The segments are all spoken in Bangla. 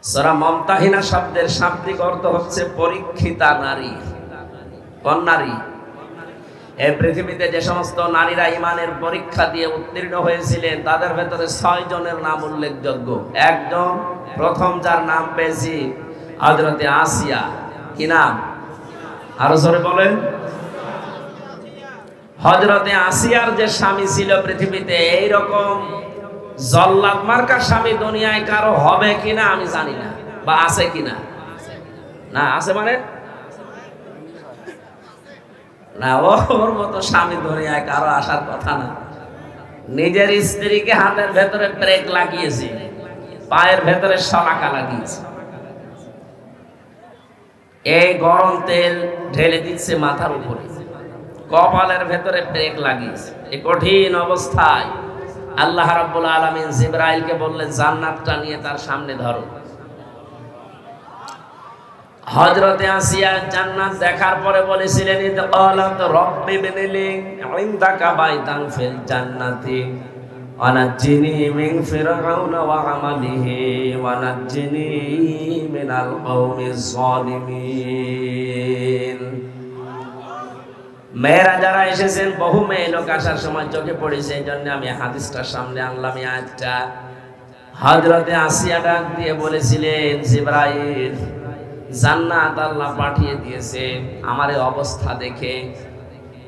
সূরা মুমতাহিনা শব্দের শাব্দিক অর্থ হচ্ছে পরীক্ষিতা নারী। কোন নারী? এই পৃথিবীতে যে সমস্ত নারীরা ঈমানের পরীক্ষা দিয়ে উত্তীর্ণ হয়েছিলেন তাদের ভেতরে 6 জনের নাম উল্লেখযোগ্য। একজন প্রথম যার নাম পেয়েছি হযরতে আসিয়া। কি নাম? আরো জোরে বলেন। হযরতে আসিয়ার যে স্বামী ছিল পৃথিবীতে এইরকম জল্লাদ মার্কা স্বামী দুনিয়ায় কারো হবে কিনা আমি জানি না, বা আছে কিনা। না আছে মানে না, ওর মতো স্বামী দুনিয়ায় কারো আসার কথা না। নিজের স্ত্রীকে হাতের ভেতরে ব্রেক লাগিয়েছে, পায়ের ভেতরে শলাকা লাগিয়েছে, এই গরম তেল ঢেলে দিচ্ছে মাথার উপরে, কপালের ভেতরে ব্রেক লাগিয়েছে। এই কঠিন অবস্থায় আল্লাহ রাব্বুল আলামিন জিবরাইলকে বললেন জান্নাতটা নিয়ে তার সামনে ধরো। হযরতে আসিয়া জান্নাত দেখার পরে বলেছিলেন ইদকালাত রাব্বি বিনিলি ইনদাকা বাইতান ফিল জান্নাতি ওয়া নাজ্জিনি মিন ফিরআউনা ওয়া আমালিহি ওয়া নাজ্জিনি মিনাল কওমিজ জালিমিন। মেয়েরা যারা এসেছেন, বহু মেয়ে লোক আসার সময় চোখে পড়েছে, এই জন্য আমি হাদিসটার সামনে আনলাম। এই আয়াতটা হযরতে আসিয়া ডাক দিয়ে বলেছিলেন জিবরাইল জান্নাত আল্লাহ পাঠিয়ে দিয়েছে আমার এই অবস্থা দেখে,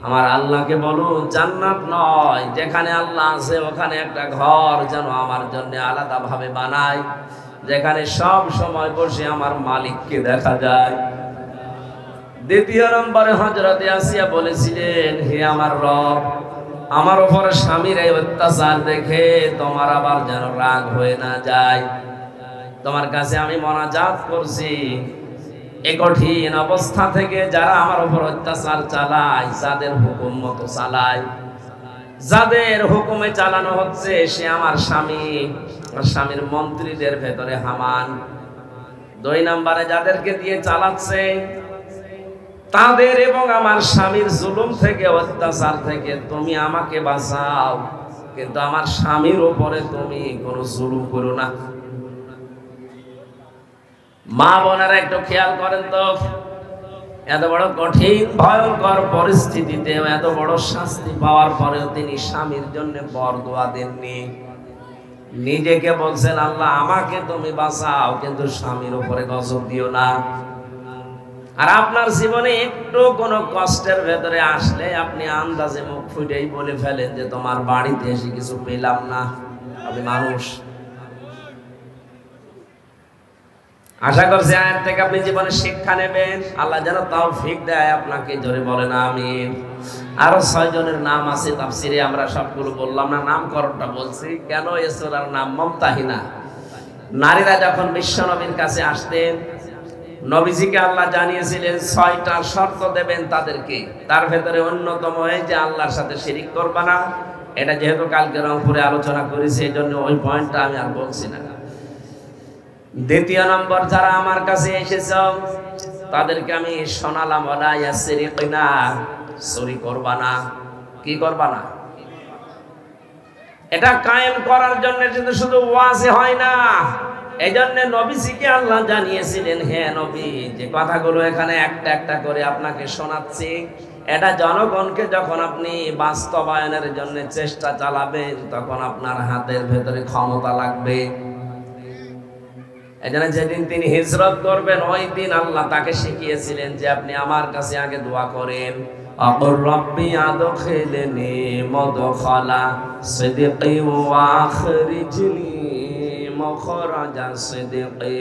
আমার আল্লাহকে বলো জান্নাত নয়, যেখানে আল্লাহ আছে ওখানে একটা ঘর যেন আমার জন্য আলাদা ভাবে বানায়, যেখানে সব সময় বসে আমার মালিককে দেখা যায়। দ্বিতীয় নম্বরে হযরতে আসিয়া বলেছিলেন হে আমার রব, আমার উপরে স্বামীর এই অত্যাচার দেখে তোমার আবার যেন রাগ হয়ে না যায়, তোমার কাছে আমি মোনাজাত করছি এই কঠিন অবস্থা থেকে যারা আমার উপর অত্যাচার চালায়, যাদের হুকুম মতো চালায়, যাদের হুকুমে চালানো হচ্ছে সে আমার স্বামী, আর স্বামীর মন্ত্রীদের ভেতরে হামান। 2 নম্বরে যাদেরকে দিয়ে চালাচ্ছে তাদের এবং আমার স্বামীর জুলুম থেকে, অত্যাচার থেকে তুমি আমাকে বাঁচাও, কিন্তু আমার স্বামীর উপরে তুমি কোনো জুলুম করো না। মা বোনেরা একটু খেয়াল করেন তো, এত বড় কঠিন ভয়ঙ্কর পরিস্থিতিতে এত বড় শাস্তি পাওয়ার পরেও তিনি স্বামীর জন্য বরদোয়া দেননি, নিজেকে বলছেন আল্লাহ আমাকে তুমি বাঁচাও কিন্তু স্বামীর উপরে গজব দিও না। আর আপনার জীবনে একটু কোনো কষ্টের ভেতরে আসলে আপনি আন্দাজে মুখ ফুটেই বলে ফেলেন যে তোমার বাড়িতে এসে কিছু পেলাম না। আপনি মানুষ। আশা করছি আয়াত থেকে আপনি জীবনে শিক্ষা নেবেন, আল্লাহ যেন তৌফিক দেয় আপনাকে। জোরে বলেন আমিন। আরো 6 জনের নাম আছে তাফসিরে, আমরা সবগুলো বললাম না, নামকরণটা বলছি। কেন এই সূরার নাম মুমতাহিনা? নারীরা যখন বিশ্ব নবীর কাছে আসতেন, নবীজিকে আল্লাহ জানিয়েছিলেন 6টা শর্ত দেবেন তাদেরকে, তার ভেতরে অন্যতম এই যে আল্লাহর সাথে শিরিক করবা না। এটা যেহেতু কালকে রংপুরে আলোচনা করেছি এই জন্য ওই পয়েন্টটা আমি আর বলছি না। দ্বিতীয় নম্বর, যারা আমার কাছে এসেছ তাদেরকে আমি শোনালাম ওয়ালা ইয়াসরিকনা, চুরি করবা না। কি করবা না? এটা কায়েম করার জন্য শুধু ওয়াজে হয় না, এই জন্য নবীজিকে আল্লাহ জানিয়েছিলেন হে নবী, যে কথাগুলো এখানে একটা একটা করে আপনাকে শোনাচ্ছি, এটা জনগণকে যখন আপনি বাস্তবায়নের জন্য চেষ্টা চালাবেন তখন আপনার হাতের ভেতরে ক্ষমতা লাগবে। এই জন্য যেদিন তিনি হিজরত করবেন ওই দিন আল্লাহ তাকে শিখিয়েছিলেন যে আপনি আমার কাছে আগে দোয়া করেন, আকুর রব্বি আদখিলনি মুদখালা সিদকি ওয়া আখরিজনি মুখরাজা সিদকি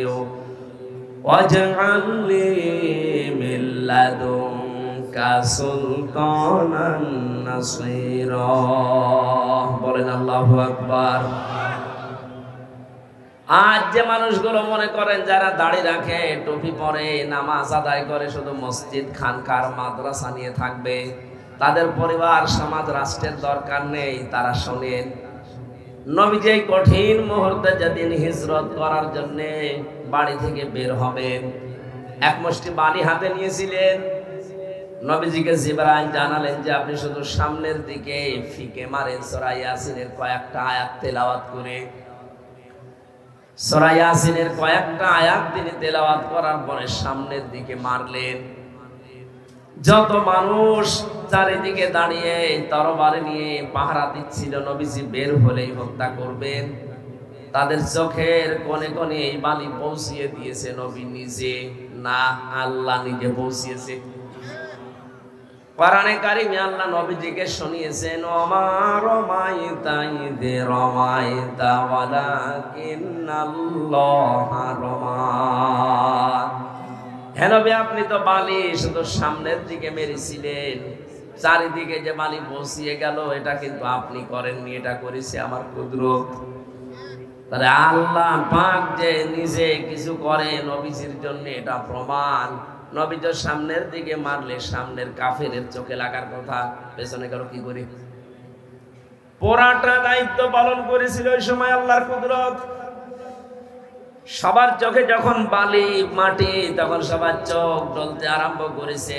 ওয়াজআলনি মিন লাদুনকা সুলতানান নাসীরা। বলেন আল্লাহু আকবার। আজ যে মানুষগুলো মনে করেন যারা দাড়ি রাখে, টুপি পরে, নামাজ আদায় করে, শুধু মসজিদ খানকার মাদ্রাসা নিয়ে থাকবে, তাদের পরিবার সমাজ রাষ্ট্রের দরকার নেই। তারা শোনেন নবীজি এই কঠিন মুহূর্তে যেদিন হিজরত করার জন্য বাড়ি থেকে বের হবেন, এক মুষ্টি বালি হাতে নিয়েছিলেন। নবীজিকে জিবরাইল জানালেন যে আপনি শুধু সামনের দিকে ফিকে মারেন সূরা ইয়াসিনের কয়েকটা আয়াত তেলাওয়াত করে। সূরা ইয়াসিনের কয়েকটা আয়াত তিনি তেলাওয়াত করার পরে সামনের দিকে মারলেন। যত মানুষ চারিদিকে দাঁড়িয়ে তরবারি নিয়ে পাহারা দিচ্ছিল, নবীজি বের হলেই হত্যা করবেন, তাদের চোখের কোণে কোণে এই বালি পৌঁছিয়ে দিয়েছে নবী নিজে না, আল্লাহ নিজে পৌঁছিয়েছে। কোরআনে কারিমে আল্লাহ নবীজিকে শুনিয়েছেন, ওমা রমাইতা ইযে রমাইতা ওয়ালাকিন্নাল্লাহা রমা। হে নবী, আপনি তো বালি শুধু সামনের দিকে মেরেছিলেন, চারিদিকে যে বালি পৌঁছিয়ে গেল এটা কিন্তু আপনি করেননি, এটা করেছে আমার কুদরত। তাহলে আল্লাহ পাক যে নিজে কিছু করে নবীজির জন্য এটা প্রমাণ। নবী তো সামনের দিকে মারলে সামনের কাফেরের চোখে লাগার কথা, পেছনে গেল কি করে? পুরাটা দায়িত্ব পালন করেছিল ওই সময় আল্লাহর কুদরত। সবার চোখে যখন বালি মাটি, তখন সবার চোখ জ্বলতে আরম্ভ করেছে,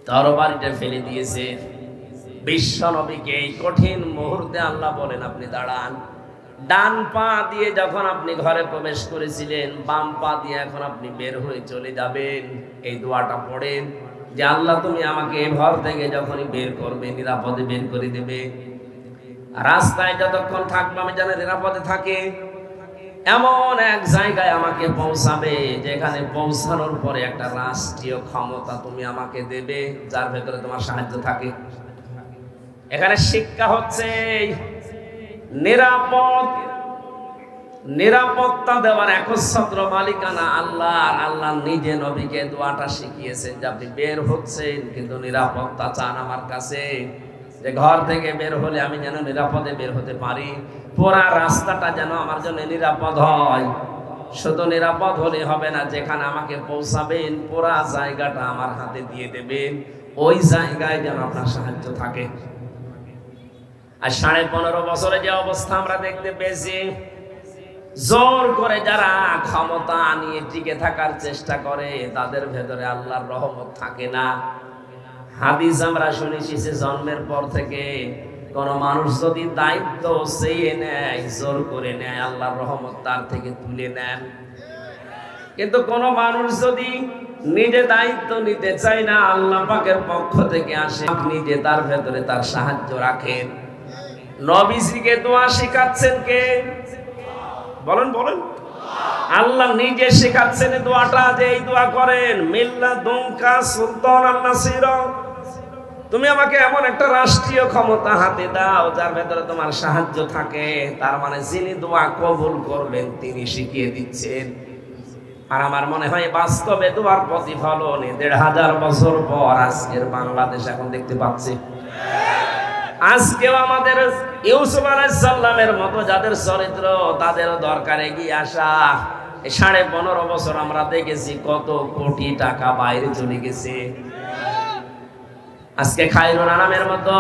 তরবারিটা ফেলে দিয়েছে। বিশ্ব নবীকে এই কঠিন মুহূর্তে আল্লাহ বলেন, আপনি দাঁড়ান। ডান পা দিয়ে যখন আপনি ঘরে প্রবেশ করেছিলেন, বাম পা দিয়ে এখন আপনি বের হয়ে চলে যাবেন। এই দোয়াটা পড়েন যে আল্লাহ তুমি আমাকে ঘর থেকে যখনই বের করবে নিরাপদে বের করে দেবে। রাস্তায় যতক্ষণ থাকবো আমি যেন নিরাপদে থাকে, এমন এক জায়গায় আমাকে পৌঁছাবে যেখানে পৌঁছানোর পরে একটা রাষ্ট্রীয় ক্ষমতা তুমি আমাকে দেবে, যার ভেতরে তোমার সাহায্য থাকে। এখানে শিক্ষা হচ্ছে নিরাপত্তা দেওয়ার একচ্ছত্র মালিকানা আল্লাহ। আল্লাহ নিজে নবীকে দোয়াটা শিখিয়েছেন যে আপনি বের হচ্ছেন কিন্তু নিরাপত্তা চান আমার কাছে, যে ঘর থেকে বের হলে আমি যেন নিরাপদে বের হতে পারি, পুরা রাস্তাটা যেন আমার জন্য নিরাপদ হয়। শুধু নিরাপদ হলে হবে না, যেখানে আমাকে পৌঁছাবেন পুরা জায়গাটা আমার হাতে দিয়ে দেবেন, ওই জায়গায় যেন আপনার সাহায্য থাকে। আর 15.5 বছরে যে অবস্থা আমরা দেখতে পেয়েছি, জোর করে যারা ক্ষমতা নিয়ে টিকে থাকার চেষ্টা করে তাদের ভেতরে আল্লাহর রহমত থাকে না। হাদিস আমরা শুনেছি যে জন্মের পর থেকে কোন মানুষ যদি দায়িত্ব চেয়ে নেয়, জোর করে নেয়, আল্লাহর রহমত তার থেকে তুলে নেন। কিন্তু কোন মানুষ যদি নিজে দায়িত্ব নিতে চায় না, আল্লাহ পাকের পক্ষ থেকে আসে, নিজে তার ভেতরে তার সাহায্য রাখেন। নবীজিকে দোয়া শেখাচ্ছেন কে? বলেন বলেন। আল্লাহ নিজে শেখাচ্ছেন দোয়াটা, যে এই দোয়া করেন, মিল্লাদুনকা সুলতানান নাসিরা, তুমি আমাকে এমন একটা রাষ্ট্রীয় ক্ষমতা হাতে দাও যার ভেতরে তোমার সাহায্য থাকে। তার মানে যিনি দোয়া কবুল করবেন তিনি শিখিয়ে দিচ্ছেন। আর আমার মনে হয় বাস্তবে দোয়ার প্রতিফলন 1500 বছর পর আজকের বাংলাদেশ এখন দেখতে পাচ্ছি। আজকেও আমাদের ইউসুফ আলাইহিস সালামের মতো যাদের চরিত্র, তাদেরও দরকার এগিয়ে আসা। 15.5 বছর আমরা দেখেছি কত কোটি টাকা বাইরে চলে গেছে। আজকে খায়রুল আনামের মতো,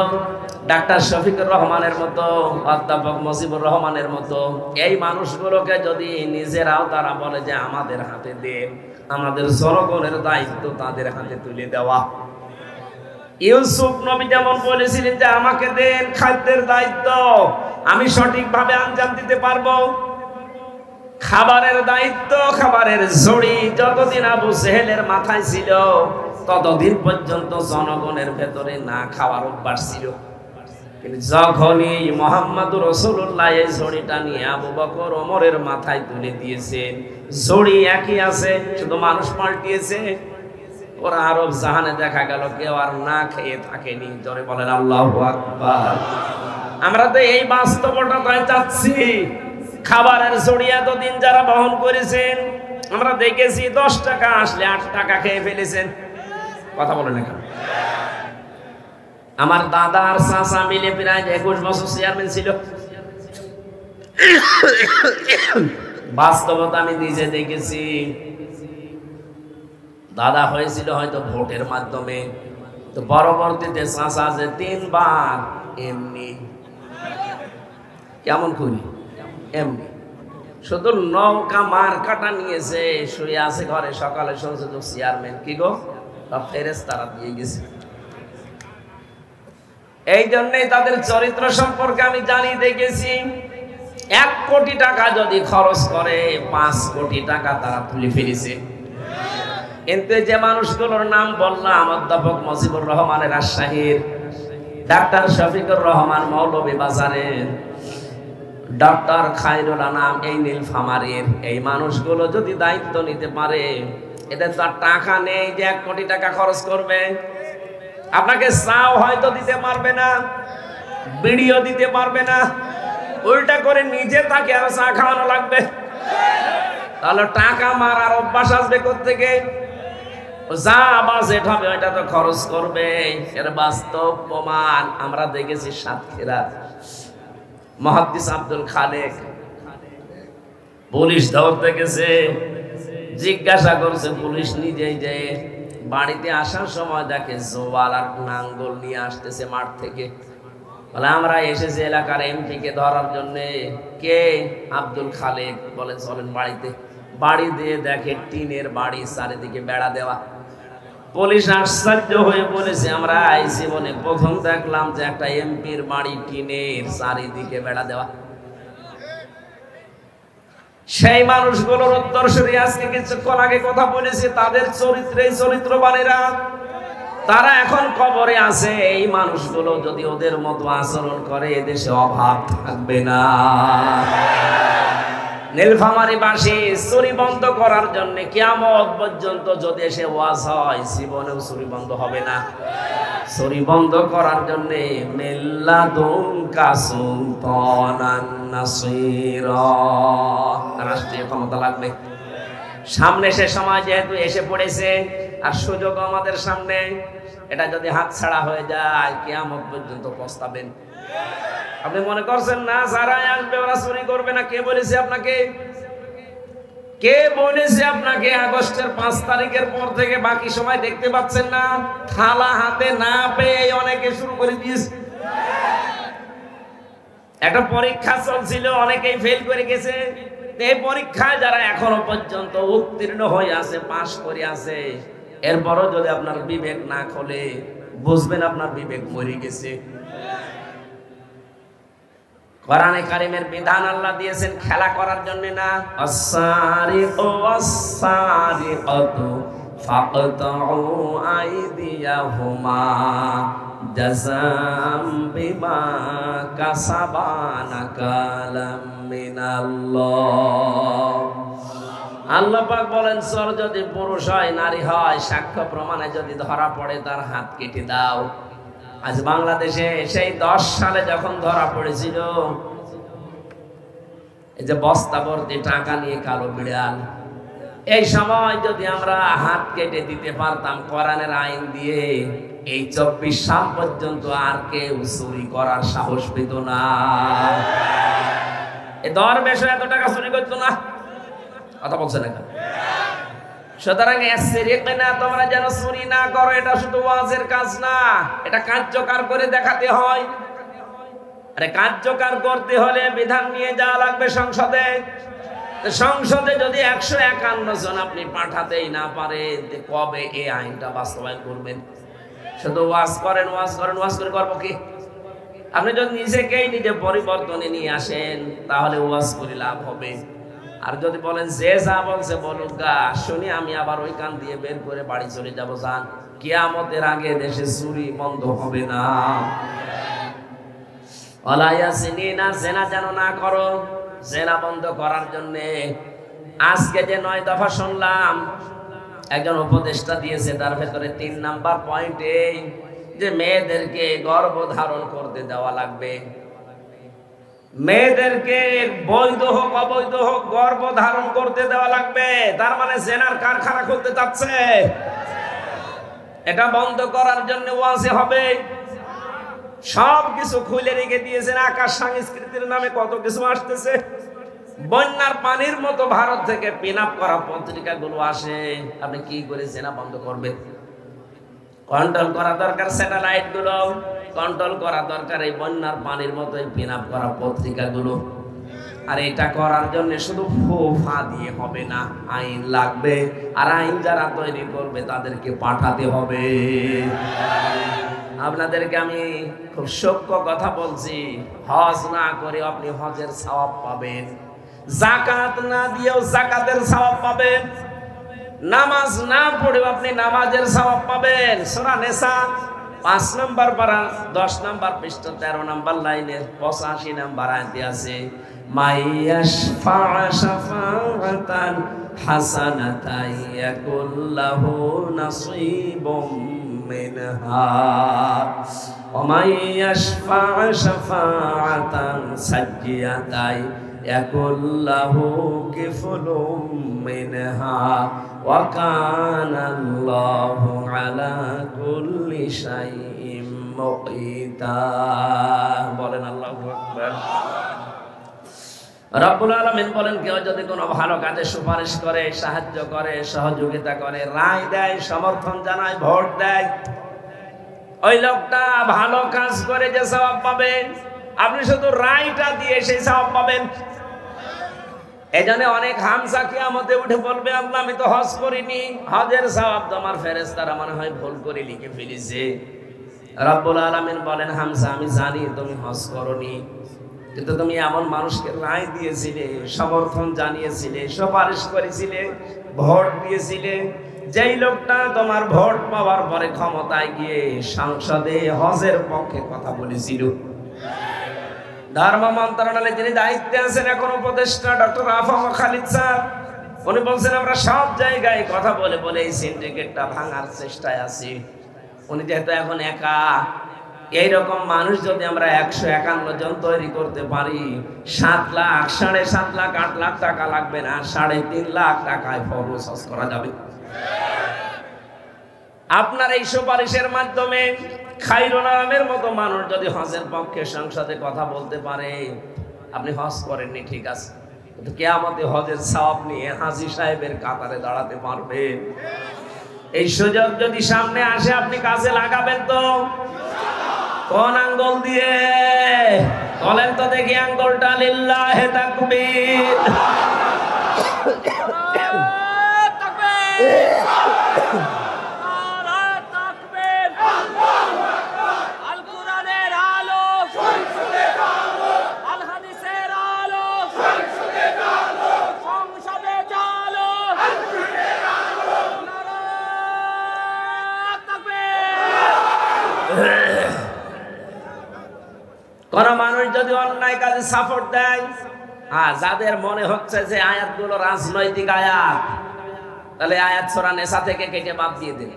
ডাক্তার শফিকুর রহমানের মতো, অধ্যাপক মুজিবুর রহমানের মতো এই মানুষগুলোকে যদি নিজেরাও তারা বলে যে আমাদের হাতে দেন, আমাদের জনগণের দায়িত্ব তাদের হাতে তুলে দেওয়া। ইউসুফ নবী যেমন বলেছিলেন যে আমাকে দেন খাদ্যের দায়িত্ব, আমি সঠিকভাবে আঞ্জাম দিতে পারবো। খাবারের দায়িত্ব, খাবারের ঝুড়ি যতদিন আবু জেহেলের মাথায় ছিল ততদিন পর্যন্ত জনগণের ভেতরে না খাওয়ার অভ্যাস ছিল। কিন্তু যখনই মুহাম্মদুর রাসূলুল্লাহ এই ঝুড়িটা নিয়ে আবু বকর ওমরের মাথায় তুলে দিয়েছেন, ঝুড়ি একই আছে, শুধু মানুষ পাল্টিয়েছে। ওরা আরব জাহানে দেখা গেল কেউ আর না খেয়ে থাকেনি। জোরে বলেন আল্লাহু আকবার। আমরা তো এই বাস্তবতা চাচ্ছি। খাবারের ঝুড়ি এতদিন যারা বহন করেছেন আমরা দেখেছি 10 টাকা আসলে 8 টাকা খেয়ে ফেলেছেন। কথা বলেন না কেন? আমার দাদা আর চাচা মিলে প্রায় 21 বছর চেয়ারম্যান ছিল। বাস্তবতা আমি নিজে দেখেছি। দাদা হয়েছিল হয়তো ভোটের মাধ্যমে, তো পরবর্তীতে চাচা যে 3 বার এমনি। কেমন করি? এমনি শুধু নৌকা মার কাটা নিয়েছে, শুয়ে আছে ঘরে। সকালে শুনছে তো চেয়ারম্যান, কি গো, সব ফেরেশতারা দিয়ে গেছে। এই জন্যই তাদের চরিত্র সম্পর্কে আমি জানি, দেখেছি। 1 কোটি টাকা যদি খরচ করে 5 কোটি টাকা তারা তুলে ফেলেছে। কিন্তু যে মানুষগুলোর নাম বললাম, অধ্যাপক মুজিবুর রহমান রাজশাহীর, ডাক্তার শফিকুর রহমান মৌলভী বাজারের, ডক্টর খায়রুল আনাম এই নীলফামারীর, এই মানুষগুলো যদি দায়িত্ব নিতে পারে, এদের তো টাকা নেই যে 1 কোটি টাকা খরচ করবে। আপনাকে চাও হয়তো দিতে পারবে না, বিড়িও দিতে পারবে না, উল্টা করে নিজে তাকে আরো চা খাওয়ানো লাগবে। তাহলে টাকা মারার অভ্যাস আসবে কোত্থেকে? যা বাজেট হবে ওইটা তো খরচ করবে। এর বাস্তব প্রমাণ আমরা দেখেছি সাতক্ষীরা। মুহাদ্দিস আব্দুল খালেক পুলিশ ধরতে গেছে, জিজ্ঞাসা করছে পুলিশ নিজেই, যে বাড়িতে আসার সময় দেখে জোয়াল আর নাঙ্গল নিয়ে আসতেছে মাঠ থেকে। বলে আমরা এসেছি এলাকার এমপি কে ধরার জন্য। কে? আব্দুল খালেক। বলে চলেন বাড়িতে। বাড়ি দিয়ে দেখে টিনের বাড়ি, চারিদিকে বেড়া দেওয়া। পুলিশ আশ্চর্য হয়ে বলেছে আমরা এই জীবনে প্রথম দেখলাম যে একটা এমপির বাড়ি টিনের, চারিদিকে বেড়া দেওয়া। সেই মানুষগুলোর উত্তরসূরি আজকে কিছুক্ষণ আগে কথা বলেছি, তাদের চরিত্রে চরিত্রবানেরা, তারা এখন কবরে আছে। এই মানুষগুলো যদি ওদের মতো আচরণ করে, এদেশে অভাব থাকবে না। নীলফামারীবাসী চুরি বন্ধ করার জন্য কিয়ামত পর্যন্ত যদি এসে ওয়াজ হয়, জীবনেও চুরি বন্ধ হবে না। চুরি বন্ধ করার জন্য মিল্লাদুনকা সুলতানান নাসীরা, রাষ্ট্রীয় ক্ষমতা লাগবে। সামনে সে সময় যেহেতু এসে পড়েছে, আর সুযোগ আমাদের সামনে, এটা যদি হাতছাড়া হয়ে যায় কিয়ামত পর্যন্ত পস্তাবেন। আপনি মনে করছেন না যারা আসবে ওরা চুরি করবে না? কে বলেছে আপনাকে? কে বলেছে আপনাকে আগস্টের 5 তারিখের পর থেকে বাকি সময় দেখতে পাচ্ছেন না? থালা হাতে না পেয়ে অনেকে শুরু করে দিয়েছে। একটা পরীক্ষা চলছিল, অনেকেই ফেল করে গেছে। এই পরীক্ষায় যারা এখনো পর্যন্ত উত্তীর্ণ হয়ে আছে, পাশ করে আছে, এরপরও যদি আপনার বিবেক না খোলে, বুঝবেন আপনার বিবেক মরে গেছে। কোরআনে কারিমের বিধান আল্লাহ দিয়েছেন খেলা করার জন্য না। আস-সারিকু ওয়াস-সারিকাতু ফাকতাউ আইদিয়াহুমা জাযাম বিমা কাসাবা নাকালাম মিনাল্লাহ। আল্লাহ পাক বলেন, চোর যদি পুরুষ হয় নারী হয়, সাক্ষ্য প্রমাণে যদি ধরা পড়ে তার হাত কেটে দাও। আজ বাংলাদেশে সেই 10 সালে যখন ধরা পড়েছিল, এই যে বস্তা ভর্তি টাকা নিয়ে কালো বিড়াল, এই সময় যদি আমরা হাত কেটে দিতে পারতাম কোরআনের আইন দিয়ে, এই 24 সাল পর্যন্ত আর কেউ চুরি করার সাহস পেত না। এই দরবেশ এত টাকা চুরি করতো না। কথা বলছে না? সুতরাং তোমরা যেন চুরি না করো, এটা শুধু ওয়াজের কাজ না, এটা কার্যকর করে দেখাতে হয়। আরে কার্যকর করতে হলে বিধান নিয়ে যাওয়া লাগবে সংসদে। সংসদে যদি 151 জন আপনি পাঠাতেই না পারেন, কবে এই আইনটা বাস্তবায়ন করবেন? শুধু ওয়াজ করেন, ওয়াজ করেন, ওয়াজ করে করবো কি? আপনি যদি নিজেকেই নিজে পরিবর্তনে নিয়ে আসেন, তাহলে ওয়াজ করে লাভ হবে। আর যদি বলেন যে যা বলছে বলুক গা, শুনি আমি আবার ওই কান দিয়ে বের করে বাড়ি চলে যাবো, যান, কিয়ামতের আগে দেশে চুরি বন্ধ হবে না। জেনা যেন না করো। জেনা বন্ধ করার জন্য আজকে যে 9 দফা শুনলাম, একজন উপদেষ্টা দিয়েছে, তার ভেতরে 3 নাম্বার পয়েন্টে যে মেয়েদেরকে গর্ভধারণ করতে দেওয়া লাগবে। মেয়েদেরকে বৈধ হোক অবৈধ হোক গর্ভধারণ করতে দেওয়া লাগবে। তার মানে জেনার কারখানা খুলতে চাচ্ছে। এটা বন্ধ করার জন্য ওয়াজে হবে। সবকিছু খুলে রেখে দিয়েছেন। আকাশ সংস্কৃতির নামে কত কিছু আসতেছে। বন্যার পানির মতো ভারত থেকে পিন আপ করা পত্রিকাগুলো আসে। আপনি কি করে জেনা বন্ধ করবেন? কন্ট্রোল করা দরকার স্যাটেলাইট গুলো, কন্ট্রোল করা দরকার এই বন্যার পানির মতো পিন আপ করা পত্রিকাগুলো। আর এটা করার জন্য শুধু ফোফা দিয়ে হবে না, আইন লাগবে। আর আইন যারা তৈরি করবে তাদেরকে পাঠাতে হবে। আপনাদেরকে আমি খুব সূক্ষ্ম কথা বলছি, হজ না করে আপনি হজের সওয়াব পাবেন, যাকাত না দিয়েও যাকাতের সওয়াব পাবেন, নামাজ না পড়েও আপনি নামাজের সওয়াব পাবেন। সূরা নিসা 5 নম্বর পারা 10 নম্বর পৃষ্ঠা 13 নম্বর লাইনের 85 নম্বর আয়াতে আছে, মাইয়াশফা শাফাআতান হাসানাতান ইয়াকুল্লাহু নাসীবুম মিনহা ওয়া মাইয়াশফা শাফাআতান সাজ্জিয়াতান ইয়াকুল্লাহু কিফলুম মিনহা ওয়া কানাল্লাহু আলা কুল্লি শাইইন মুকিতা। বলেন আল্লাহু আকবার। রব্বুল আলামিন বলেন, কেউ যদি কোনো ভালো কাজে সুপারিশ করে, সাহায্য করে, সহযোগিতা করে, রায় দেয়, সমর্থন জানায়, ভোট দেয়, ওই লোকটা ভালো কাজ করে যে সওয়াব পাবে, আপনি শুধু রায়টা দিয়ে সেই সওয়াব পাবেন। এজন্য অনেক হামজা কিয়ামতে উঠে বলবে, আল্লাহ আমি তো হজ করিনি, হজের সওয়াব তো আমার ফেরেশতারা মনে হয় ভুল করে লিখে ফেলেছে। রব্বুল আলামিন বলেন, হামজা আমি জানি তুমি হজ করনি, কিন্তু তুমি এমন মানুষকে রায় দিয়েছিলে, সমর্থন জানিয়েছিলে, সুপারিশ করেছিলে, ভোট দিয়েছিলে, যেই লোকটা তোমার ভোট পাওয়ার পরে ক্ষমতায় গিয়ে সংসদে হজের পক্ষে কথা বলেছিল। ধর্ম মন্ত্রণালয়ে যিনি দায়িত্বে আছেন এখন উপদেষ্টা ডক্টর আফম খালিদ স্যার, উনি বলছেন আমরা সব জায়গায় কথা বলে বলে এই সিন্ডিকেটটা ভাঙার চেষ্টায় আছি। উনি যেহেতু এখন একা, এইরকম মানুষ যদি আমরা 151 জন তৈরি করতে পারি, 7 লাখ 7.5 লাখ 8 লাখ টাকা লাগবে না, 3.5 লাখ টাকায় ফরজ হজ করা যাবে। আপনার এই সুপারিশের মাধ্যমে খায়রুল আলমের মতো মানুষ যদি হজের পক্ষে সংসদে কথা বলতে পারে, আপনি হজ করেননি ঠিক আছে, কিন্তু কিয়ামতে হজের সওয়াব নিয়ে হাজী সাহেবের কাতারে দাঁড়াতে পারবেন। এই সুযোগ যদি সামনে আসে আপনি কাজে লাগাবেন তো? কোন আঙ্গুল দিয়ে বলেন তো দেখি, আঙ্গুলটা লিল্লাহে তাকবীর। কোন মানুষ যদি অন্যায় কাজে সাপোর্ট দেয়, যাদের মনে হচ্ছে যে আয়াতগুলো রাজনৈতিক আয়াত, তাহলে আয়াত সূরা নিসা থেকে কেটে বাদ দিয়ে দিন।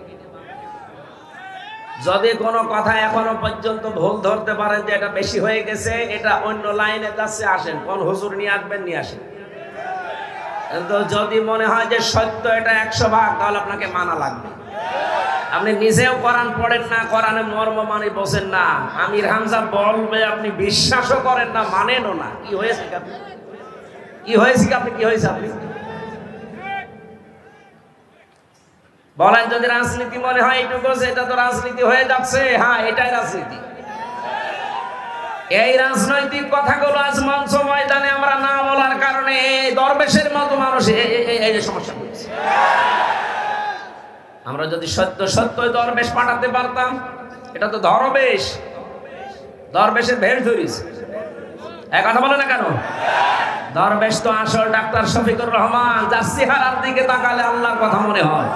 যদি কোনো কথা এখনো পর্যন্ত ভুল ধরতে পারেন যে এটা বেশি হয়ে গেছে, এটা অন্য লাইনে যাচ্ছে, আসেন কোন হুজুর নিয়ে আসবেন, নিয়ে আসেন। কিন্তু যদি মনে হয় যে সত্য এটা 100 ভাগ, তাহলে আপনাকে মানা লাগবে। আপনি নিজেও কোরআন পড়েন না, কোরআনের মর্ম মানে বোঝেন না, আমির হামজা বলবে আপনি বিশ্বাসও করেন না, মানেনও না। কি হয়েছে আপনি? কি হয়েছে আপনি? কি হয়েছে আপনি বলেন? যদি রাজনীতি মনে হয় এইটুকু, এটা তো রাজনীতি হয়ে যাচ্ছে, হ্যাঁ এটাই রাজনীতি। এই রাজনৈতিক কথাগুলো আজ মঞ্চ ময়দানে আমরা না বলার কারণে দরবেশের মতো মানুষ এই যে সমস্যা হচ্ছে। আমরা যদি সত্য সত্যই দরবেশ পাঠাতে পারতাম, এটা তো দরবেশ, দরবেশের ভেড় ধরিস, এক কথা বলে না কেন? দরবেশ তো আসল ডাক্তার শফিকুর রহমান, যার চেহারার দিকে তাকালে আল্লাহর কথা মনে হয়,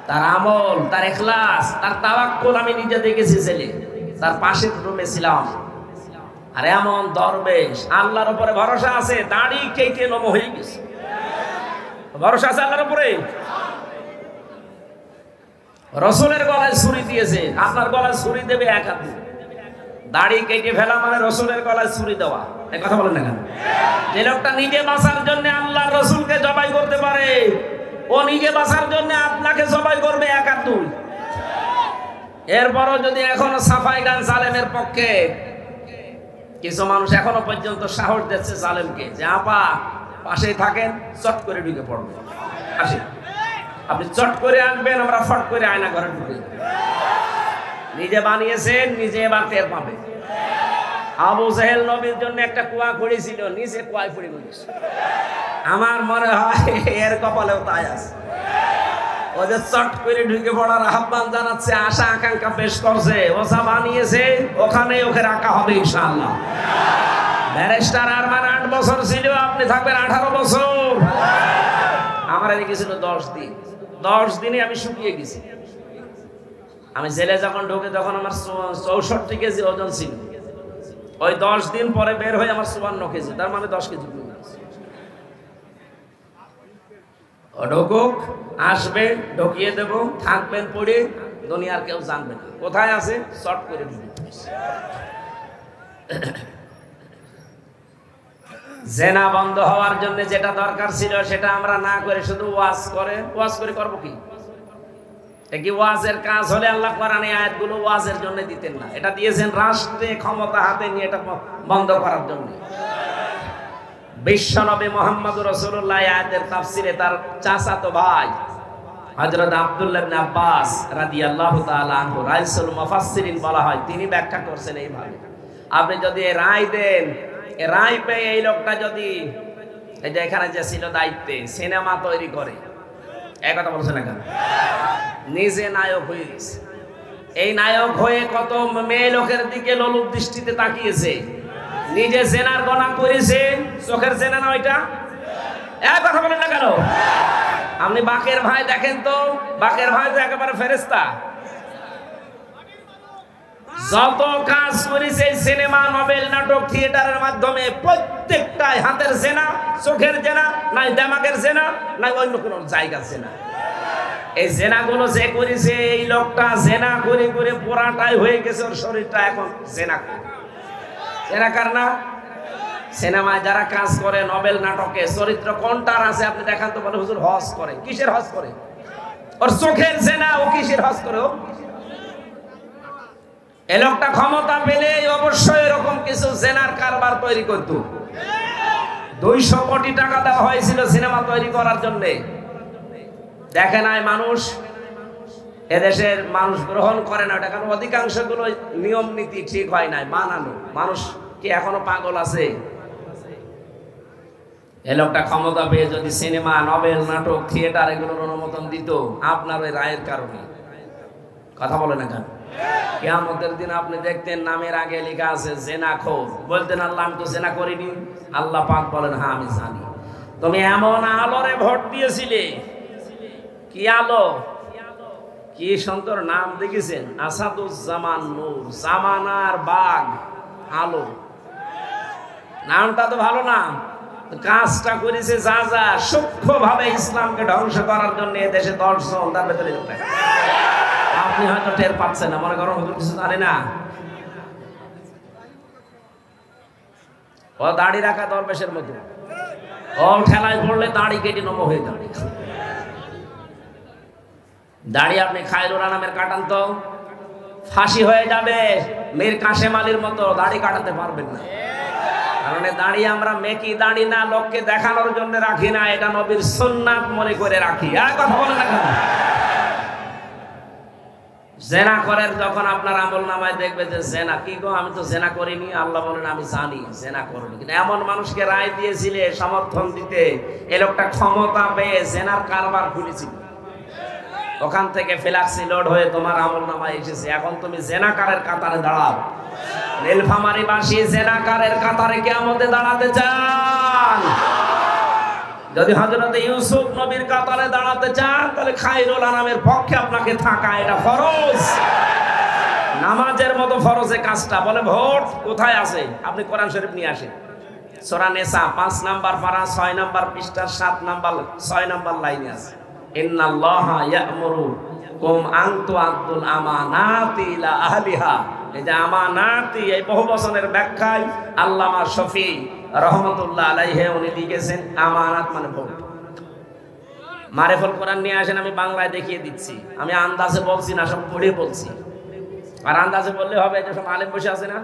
তার আমল, তার ইখলাস, তার তাওয়াক্কুল আমি নিজে দেখেছি ছেলে, তার পাশের রুমে ছিলাম। আর এমন দরবেশ, আল্লাহর উপরে ভরসা আছে, দাড়ি কেটে নম হয়ে গেছে, ভরসা আছে আল্লাহর উপরে। রসুলের গলায় ছুরি দিয়েছে, আপনার গলায় ছুরি দেবে এক হাত। দাড়ি কেটে ফেলা মানে রসুলের গলায় ছুরি দেওয়া, এই কথা বলেন না কেন? যে লোকটা নিজে বাঁচার জন্য আল্লাহর রসুলকে জবাই করতে পারে, ও নিজে বাঁচার জন্য আপনাকে জবাই করবে এক হাত দুই। এরপরও যদি এখনো সাফাই গান জালেমের পক্ষে, কিছু মানুষ এখনো পর্যন্ত সাহস দিচ্ছে জালেমকে যে আপা পাশেই থাকেন, চট করে ঢুকে পড়বে, আসে আপনি চট করে আসবেন, আমরা ফট করে আয়না ঘরে ঢুকে। নিজে বানিয়েছেন, নিজে এবার টের পাবে। আবু জাহেল নবীর জন্য একটা কুয়া খুঁড়েছিল, নিচে কুয়ায় পড়ে গেছে। আমার মনে হয় এর কপালেও তাই আছে। ওদের চট করে ঢুকে পড়ার আহ্বান জানাচ্ছে, আশা আকাঙ্ক্ষা পেশ করছে, ওসা বানিয়েছে, ওখানে ওকে রাখা হবে ইনশাআল্লাহ। ব্যারিস্টার আরমান 8 বছর ছিল, আপনি থাকবেন 18 বছর। আমার এদিকে ছিল 10 দিন। 10 দিনে আমি শুকিয়ে গেছি। আমি জেলে যখন ঢুকে তখন আমার 64 কেজি ওজন ছিল। ওই 10 দিন পরে বের হয়ে আমার 54 কেজি, তার মানে 10 কেজি কমে গেছে। ঢুকুক, আসবে, ঢুকিয়ে দেব, থাকবেন পড়ে, দুনিয়ার কেউ জানবে না কোথায় আছে, শর্ট করে ঢুকে। জেনা বন্ধ হওয়ার জন্য যেটা দরকার ছিল সেটা আমরা না করে শুধু ওয়াজ করে করবো কি? কি ওয়াজের কাজ হলে আল্লাহ কোরআনে আয়াতগুলো ওয়াজের জন্য দিতেন না, এটা দিয়েছেন রাষ্ট্রে ক্ষমতা হাতে নিয়ে এটা বন্ধ করার জন্য। বিশ্বনবী মুহাম্মদুর রাসূলুল্লাহ আয়াতের তাফসিরে তার চাচাতো ভাই হযরত আব্দুল্লাহ ইবনে আব্বাস রাদিয়াল্লাহু তাআলা আনহু রাইসুল মুফাসসিরিন বলা হয়, তিনি ব্যাখ্যা করছেন এইভাবে, আপনি যদি রায় দেন, রায় পেয়ে এই লোকটা যদি এই যে এখানে যে ছিল দায়িত্বে সিনেমা তৈরি করে, এই কথা বলছে না কেন, নিজে নায়ক হয়ে গেছে, এই নায়ক হয়ে কত মেয়ে লোকের দিকে লোলুপ দৃষ্টিতে তাকিয়েছে, নিজে জেনার গণা করেছে, চোখের জেনা না ওইটা, এক কথা বলেন না কেন? আপনি বাকের ভাই দেখেন তো, বাকের ভাই তো একেবারে ফেরেশতা, যত কাজ করেছে সিনেমা, নোবেল, নাটক, থিয়েটারের মাধ্যমে প্রত্যেকটাই হাতের জেনা, চোখের জেনা, নাই দেমাগের জেনা, নাই অন্য কোনো জায়গার জেনা। এই জেনাগুলো যে করেছে, এই লোকটা জেনা করে করে পুরাটাই হয়ে গেছে, ওর শরীরটা এখন জেনা করে। জেনাকার না? সিনেমায় যারা কাজ করে, নোবেল, নাটকে চরিত্র কোনটার আছে আপনি দেখান তো, বলে হুজুর হজ করে। কিসের হজ করে? ওর চোখের জেনা, ও কিসের হজ করে? এই লোকটা ক্ষমতা পেলে অবশ্যই এরকম কিছু জেনার কারবার তৈরি করত। 200 কোটি টাকা দেওয়া হয়েছিল সিনেমা তৈরি করার জন্য। দেখে নাই মানুষ, এদেশের মানুষ গ্রহণ করে না ওটা, কারণ অধিকাংশ গুলো নিয়ম নীতি ঠিক হয় নাই, বানানো। মানুষ কি এখনো পাগল আছে? এই লোকটা ক্ষমতা পেয়ে যদি সিনেমা, নোবেল, নাটক, থিয়েটার এগুলোর অনুমোদন দিত, আপনার ওই রায়ের কারণে, কথা বলে না কেন, কিয়ামতের দিন আপনি দেখতেন নামের আগে লেখা আছে জেনাখোর, বলতেন আল্লাহ আমি তো জেনা করিনি, আল্লাহ পাক বলেন হ্যাঁ আমি জানি। তুমি এমন আলোরে ভোট দিয়েছিলে, কি আলো, কি সুন্দর নাম দেখেছেন, আসাদুজ্জামান নূর, জামানার বাগ আলো, নামটা তো ভালো নাম। কাজটা করেছে যা যা সূক্ষ্ম ভাবে ইসলামকে ধ্বংস করার জন্য এদেশে 10 জন, তার ভেতরে আপনি হয়তো টের পাচ্ছেন না, মনে করেন হুজুর কিছু জানে না। ও দাড়ি রাখা দরবেশের মতো, ও ঠেলায় পড়লে দাড়ি কেটে নম হয়ে যাবে। দাড়ি আপনি খায়রুল আনামের কাটান তো ফাঁসি হয়ে যাবে, মীর কাশেম আলীর মতো দাড়ি কাটাতে পারবেন না। কারণ দাড়ি আমরা মেকি দাড়ি না, লোককে দেখানোর জন্য রাখি না, এটা নবীর সুন্নাত মনে করে রাখি। আর কথা বলেন না কেন? জেনা করেন যখন আপনার আমল নামায় দেখবে যে জেনা, কি গো আমি তো জেনা করিনি, আল্লাহ বলেন আমি জানি জেনা করনি। কিন্তু এমন মানুষকে রায় দিয়েছিলে সমর্থন দিতে, এ লোকটা ক্ষমতা পেয়ে জেনার কারবার খুলেছিল, ওখান থেকে ফ্ল্যাক্সি লোড হয়ে তোমার আমল নামায় এসেছে। এখন তুমি জেনাকারের কাতারে দাঁড়াও। নীলফামারীবাসী জেনাকারের কাতারে কিয়ামতে দাঁড়াতে চান? যদি হযরত ইউসুফ নবীর কাতারে দাঁড়াতে চান, তাহলে খায়রুল আনামের পক্ষে আপনাকে থাকা এটা ফরজ, নামাজের মতো ফরজে কাজটা। বলে ভোট কোথায় আছে? আপনি কোরআন শরীফ নিয়ে আসেন, সূরা নিসা 5 নাম্বার পারা 6 নাম্বার পৃষ্ঠা 7 নাম্বার 6 নাম্বার লাইনে আছে, ইন্নাল্লাহা ইয়া'মুরুকুম আন তু'আদ্দুল আমানাতি ইলা আহলিহা। এই যে আমানাতি, এই বহু বচনের ব্যাখ্যায় আল্লামা শফি রহমতুল্লাহ আলাইহি উনি লিখেছেন আমানাত মানে ভোট। মারিফুল কোরআন নিয়ে আসেন, আমি বাংলায় দেখিয়ে দিচ্ছি, আমি আন্দাজে বলছি না, সব পড়ে বলছি। আর আন্দাজে বললে হবে, যে সব আলেম বসে আছে না,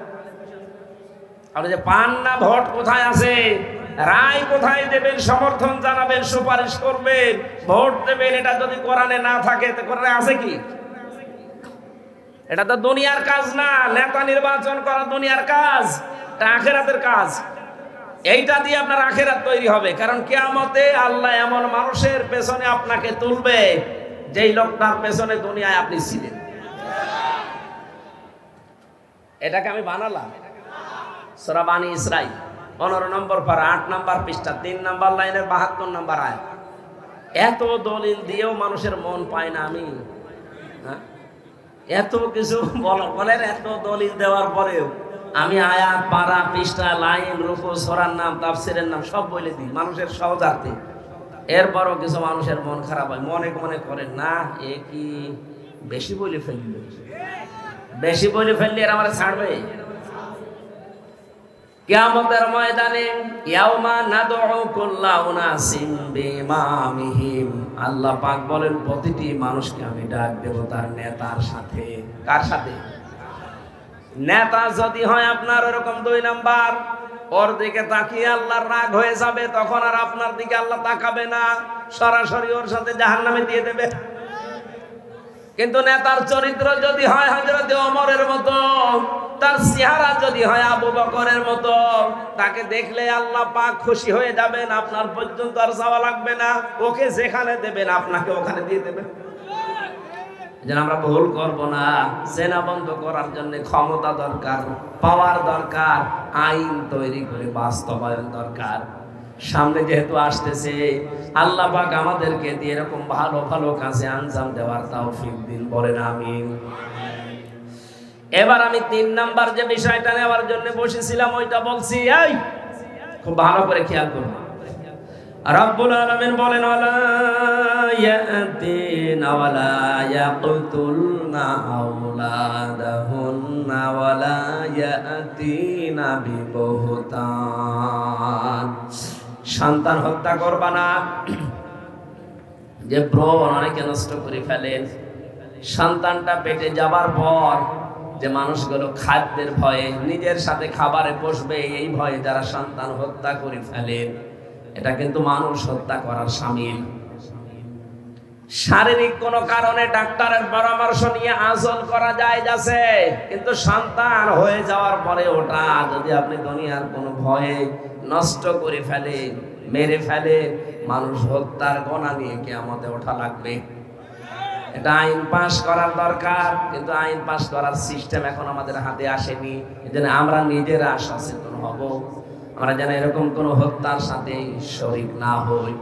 আপনি যে পান না ভোট কোথায় আছে, রায় কোথায় দেবেন, সমর্থন জানাবেন, সুপারিশ করবেন, ভোট দেবেন, এটা যদি কোরআনে না থাকে তো কোরআনে আছে কি? এটা তো দুনিয়ার কাজ না, নেতা নির্বাচন করা দুনিয়ার কাজ, এটা আখিরাতের কাজ। এইটা দিয়ে আপনার আখিরাত তৈরি হবে। কারণ কিয়ামতে আল্লাহ এমন মানুষের পেছনে আপনাকে তুলবে যেই লোকটার পেছনে দুনিয়ায় আপনি ছিলেন। এটাকে আমি বানালাম। সূরা বানী ইসরাঈল 15 নম্বর পারা 8 নম্বর পৃষ্ঠা 3 নম্বর লাইনের 72 নম্বর আয়াত। এত দলিল দিয়েও মানুষের মন পায় না আমি। এত কিছু বলেন, এত দলিল দেওয়ার পরেও আমি আয়াত, পারা, পৃষ্ঠা, লাইন, রুকু, সূরার নাম, তাফসীরের নাম সব বলে দিই মানুষের সহজার্থে। এরপরও কিছু মানুষের মন খারাপ হয়, মনে মনে করে না এ কি বেশি বলে ফেলল, বেশি বলে ফেললে এরা আমার ছাড়বে। কিয়ামতের ময়দানে ইয়াউমা নাদউ কুল্লা উনাসিম বিইমামিহিম, আল্লাহ পাক বলেন প্রতিটি মানুষকে আমি ডাক দেব তার নেতার সাথে। কার সাথে? নেতা যদি হয় আপনার এরকম 2 নাম্বার, ওর দিকে তাকিয়ে আল্লাহর রাগ হয়ে যাবে, তখন আর আপনার দিকে আল্লাহ তাকাবে না, সরাসরি ওর সাথে জাহান্নামে দিয়ে দেবে। কিন্তু নেতার চরিত্র যদি হয় হযরত ওমরের মতো, তার চেহারা যদি হয় আবু বকরের মতো, তাকে দেখলে আল্লাহ পাক খুশি হয়ে যাবেন, আপনার পর্যন্ত আর যাওয়া লাগবে না, ওকে যেখানে দেবেন আপনাকে ওখানে দিয়ে দেবেন। যেন আমরা ভুল করব না। জেনা বন্ধ করার জন্য ক্ষমতা দরকার, পাওয়ার দরকার, আইন তৈরি করে বাস্তবায়ন দরকার। সামনে যেহেতু আসতেছে, আল্লাহ পাক আমাদেরকে দিয়ে এরকম ভালো ভালো কাজে আঞ্জাম দেওয়ার তৌফিক দিন, বলেন আমিন। এবার আমি 3 নাম্বার যে বিষয়টা নেওয়ার জন্য বসেছিলাম ওইটা বলছি, এই খুব ভালো করে খেয়াল করুন। রব্বুল আলামিন বলেন ওয়ালা ইয়াতিনা ওয়ালা ইয়াকতুলনা আওলাদাহুন্না ওয়ালা ইয়াতিনা বিবুহতান, সন্তান হত্যা করবা না। যে ভ্রূণ অনেকে নষ্ট করে ফেলেন, সন্তানটা পেটে যাবার পর যে মানুষগুলো খাদ্যের ভয়ে নিজের সাথে খাবারে বসবে এই ভয়ে যারা সন্তান হত্যা করে ফেলেন, এটা কিন্তু মানুষ হত্যা করার শামিল। শারীরিক কোন কারণে ডাক্তারের পরামর্শ নিয়ে আজল করা যায় যাচ্ছে, কিন্তু সন্তান হয়ে যাওয়ার পরে ওটা যদি আপনি দুনিয়ার কোন ভয়ে নষ্ট করে ফেলে, মেরে ফেলে, মানুষ হত্যার গোনা নিয়ে কিয়ামতে ওঠা লাগবে। এটা আইন পাস করার দরকার, কিন্তু আইন পাস করার সিস্টেম এখন আমাদের হাতে আসেনি। এজন্য আমরা নিজেরা সচেতন হব, আমরা যেন এরকম কোন হত্যার সাথে শরীক না হই।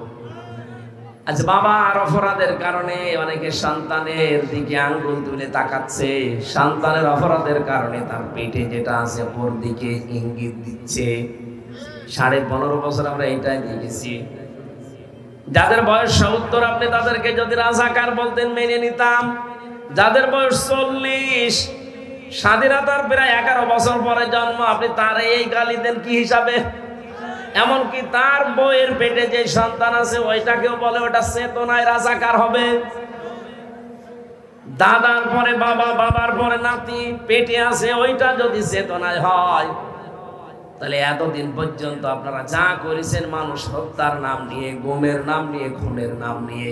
আচ্ছা, বাবা আর অপরাধের কারণে অনেকে সন্তানের দিকে আঙ্গুল তুলে তাকাচ্ছে, সন্তানের অপরাধের কারণে তার পেটে যেটা আছে ওর দিকে ইঙ্গিত দিচ্ছে। 15.5 বছর আমরা এটাই দেখেছি। যাদের বয়স 70 আপনি তাদেরকে যদি রাজাকার বলতেন মেনে নিতাম। যাদের বয়স 40, স্বাধীনতার প্রায় 11 বছর পরে জন্ম, আপনি তার এই গালি দেন কি হিসাবে? এমনকি তার বইয়ের পেটে যে সন্তান আছে ওইটাকেও বলে ওটা চেতনায় রাজাকার হবে। দাদার পরে বাবা, বাবার পরে নাতি পেটে আছে, ওইটা যদি চেতনায় হয়, তাহলে এতদিন পর্যন্ত আপনারা যা করেছেন মানুষ হত্যার নাম নিয়ে, গুমের নাম নিয়ে, খুনের নাম নিয়ে,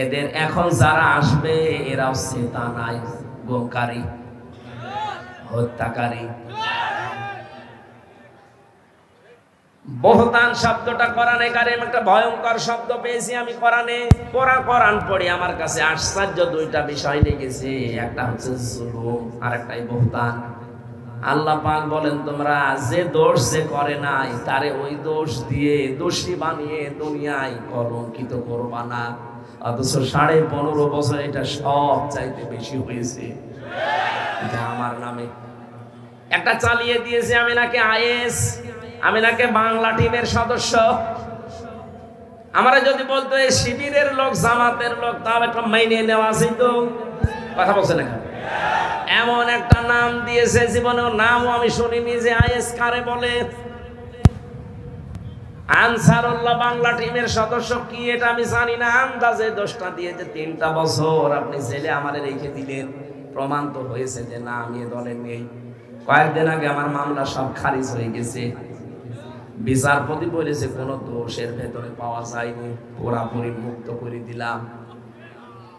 এদের এখন যারা আসবে এরাও চেতনায় গুমকারী, হত্যাকারী। বহতান শব্দটা কোরআনে কারিম একটা ভয়ঙ্কর শব্দ পেয়েছি আমি কোরআনে। কোরআন পড়ি, আমার কাছে আশ্চর্য 2টা বিষয় লেগেছে, একটা হচ্ছে জুলুম আর একটাই বহতান। আল্লাহ পাক বলেন তোমরা যে দোষ যে করে নাই তারে ওই দোষ দিয়ে দোষী বানিয়ে দুনিয়ায় কলঙ্কিত করবা না। অথচ 15.5 বছর এটা সব চাইতে বেশি হয়েছে এটা আমার নামে। একটা চালিয়ে দিয়েছে, আমি নাকি আইএস, আমি নাকি বাংলা টিমের সদস্য। আমরা যদি বলতো এই শিবিরের লোক, জামাতের লোক, তাও একটা মাইনে নেওয়া আছে। তো কথা বলছে না, এমন একটা নাম দিয়েছে, জীবনেও নামও আমি শুনিনি যে আইএস কারে বলে। আনসারুল্লাহ বাংলা টিমের সদস্য কি এটা আমি জানি না, আন্দাজে 10টা দিয়ে যে 3টা বছর আপনি ছেলে আমারে রেখে দিলেন, প্রমাণ তো হয়েছে যে না আমি এ দলে নেই। কয়েকদিন আগে আমার মামলা সব খারিজ হয়ে গেছে, বিচারপতি বলেছে কোনো দোষের ভেতরে পাওয়া যায়নি, পুরাপুরি মুক্ত করে দিলাম।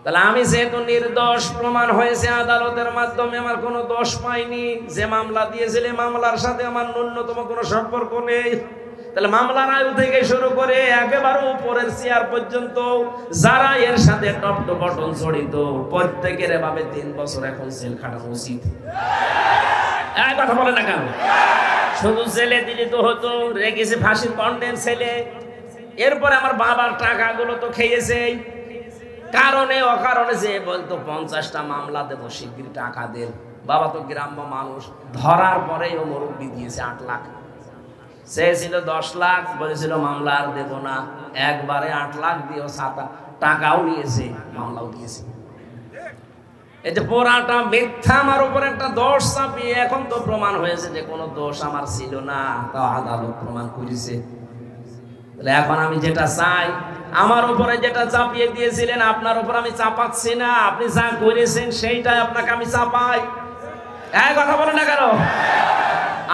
তাহলে আমি যেহেতু নির্দোষ প্রমাণ হয়েছে আদালতের মাধ্যমে, আমার কোনো দোষ পাইনি, যে মামলা দিয়েছিল মামলার সাথে আমার ন্যূনতম কোনো সম্পর্ক নেই, তাহলে মামলার আয়ু থেকে শুরু করে একেবারে উপরের চেয়ার পর্যন্ত যারা এর সাথে টপ টু বটন জড়িত প্রত্যেকের এভাবে 3 বছর এখন জেল খাটানো উচিত। এই কথা বলে না কেন? শুধু জেলে দিলে তো হতো, রেখেছে ফাঁসির কন্ডেম ছেলে। এরপরে আমার বাবার টাকাগুলো তো খেয়েছে, কারণে অকারণে যে বলতো 50টা মামলা দেবো, শিগগির টাকা দেন। বাবা তো গ্রাম্য মানুষ, ধরার পরেই ও মুরব্বি দিয়েছে 8 লাখ। সে ছিল 10 লাখ, বলেছিল মামলা আর দেবো না, একবারে 8 লাখ দিয়েও টাকাও নিয়েছে, মামলাও দিয়েছে। এই যে পোড়াটা মিথ্যা, আমার উপর একটা দোষ চাপিয়ে এখন তো প্রমাণ হয়েছে যে কোনো দোষ আমার ছিল না, তাও আদালত প্রমাণ করেছে। এখন আমি যেটা চাই, আমার উপরে যেটা চাপিয়ে দিয়েছিলেন আপনার উপর আমি চাপাচ্ছি না, আপনি যা করেছেন সেইটাই আপনাকে আমি চাপাই। এই কথা বলেন না কেন?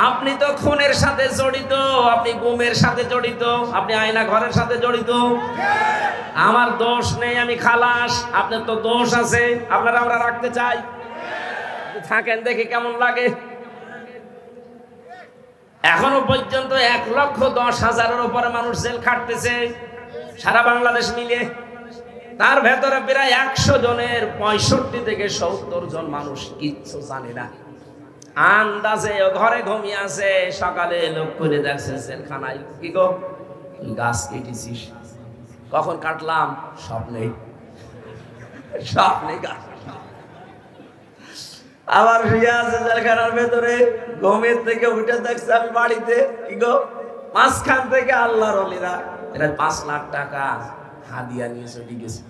আপনি তো খুনের সাথে জড়িত, আপনি গুমের সাথে জড়িত, আপনি আয়না ঘরের সাথে জড়িত। আমার দোষ নেই, আমি খালাস, আপনার তো দোষ আছে, আপনারা আমরা রাখতে চাই। থাকেন দেখি কেমন লাগে। এখনো পর্যন্ত 1,10,000-এর উপরে মানুষ জেল খাটতেছে সারা বাংলাদেশ মিলে। তার ভেতরে প্রায় 100 জনের 65 থেকে 70 জন মানুষ কিচ্ছু জানে না, আন্দাজে ঘরে ঘুমিয়ে আছে। সকালে লোক করে দেখছে জেলখানায়, কি গো গাছ কেটেছিস? কখন কাটলাম? স্বপ্নে গাছ। আবার শুয়ে আছে জেলখানার ভেতরে, ঘুমের থেকে উঠে দেখছে আমি বাড়িতে, কি গো? মাঝখান থেকে আল্লাহর ওলিরা এরা 5 লাখ টাকা হাদিয়া নিয়ে চলে গেছে।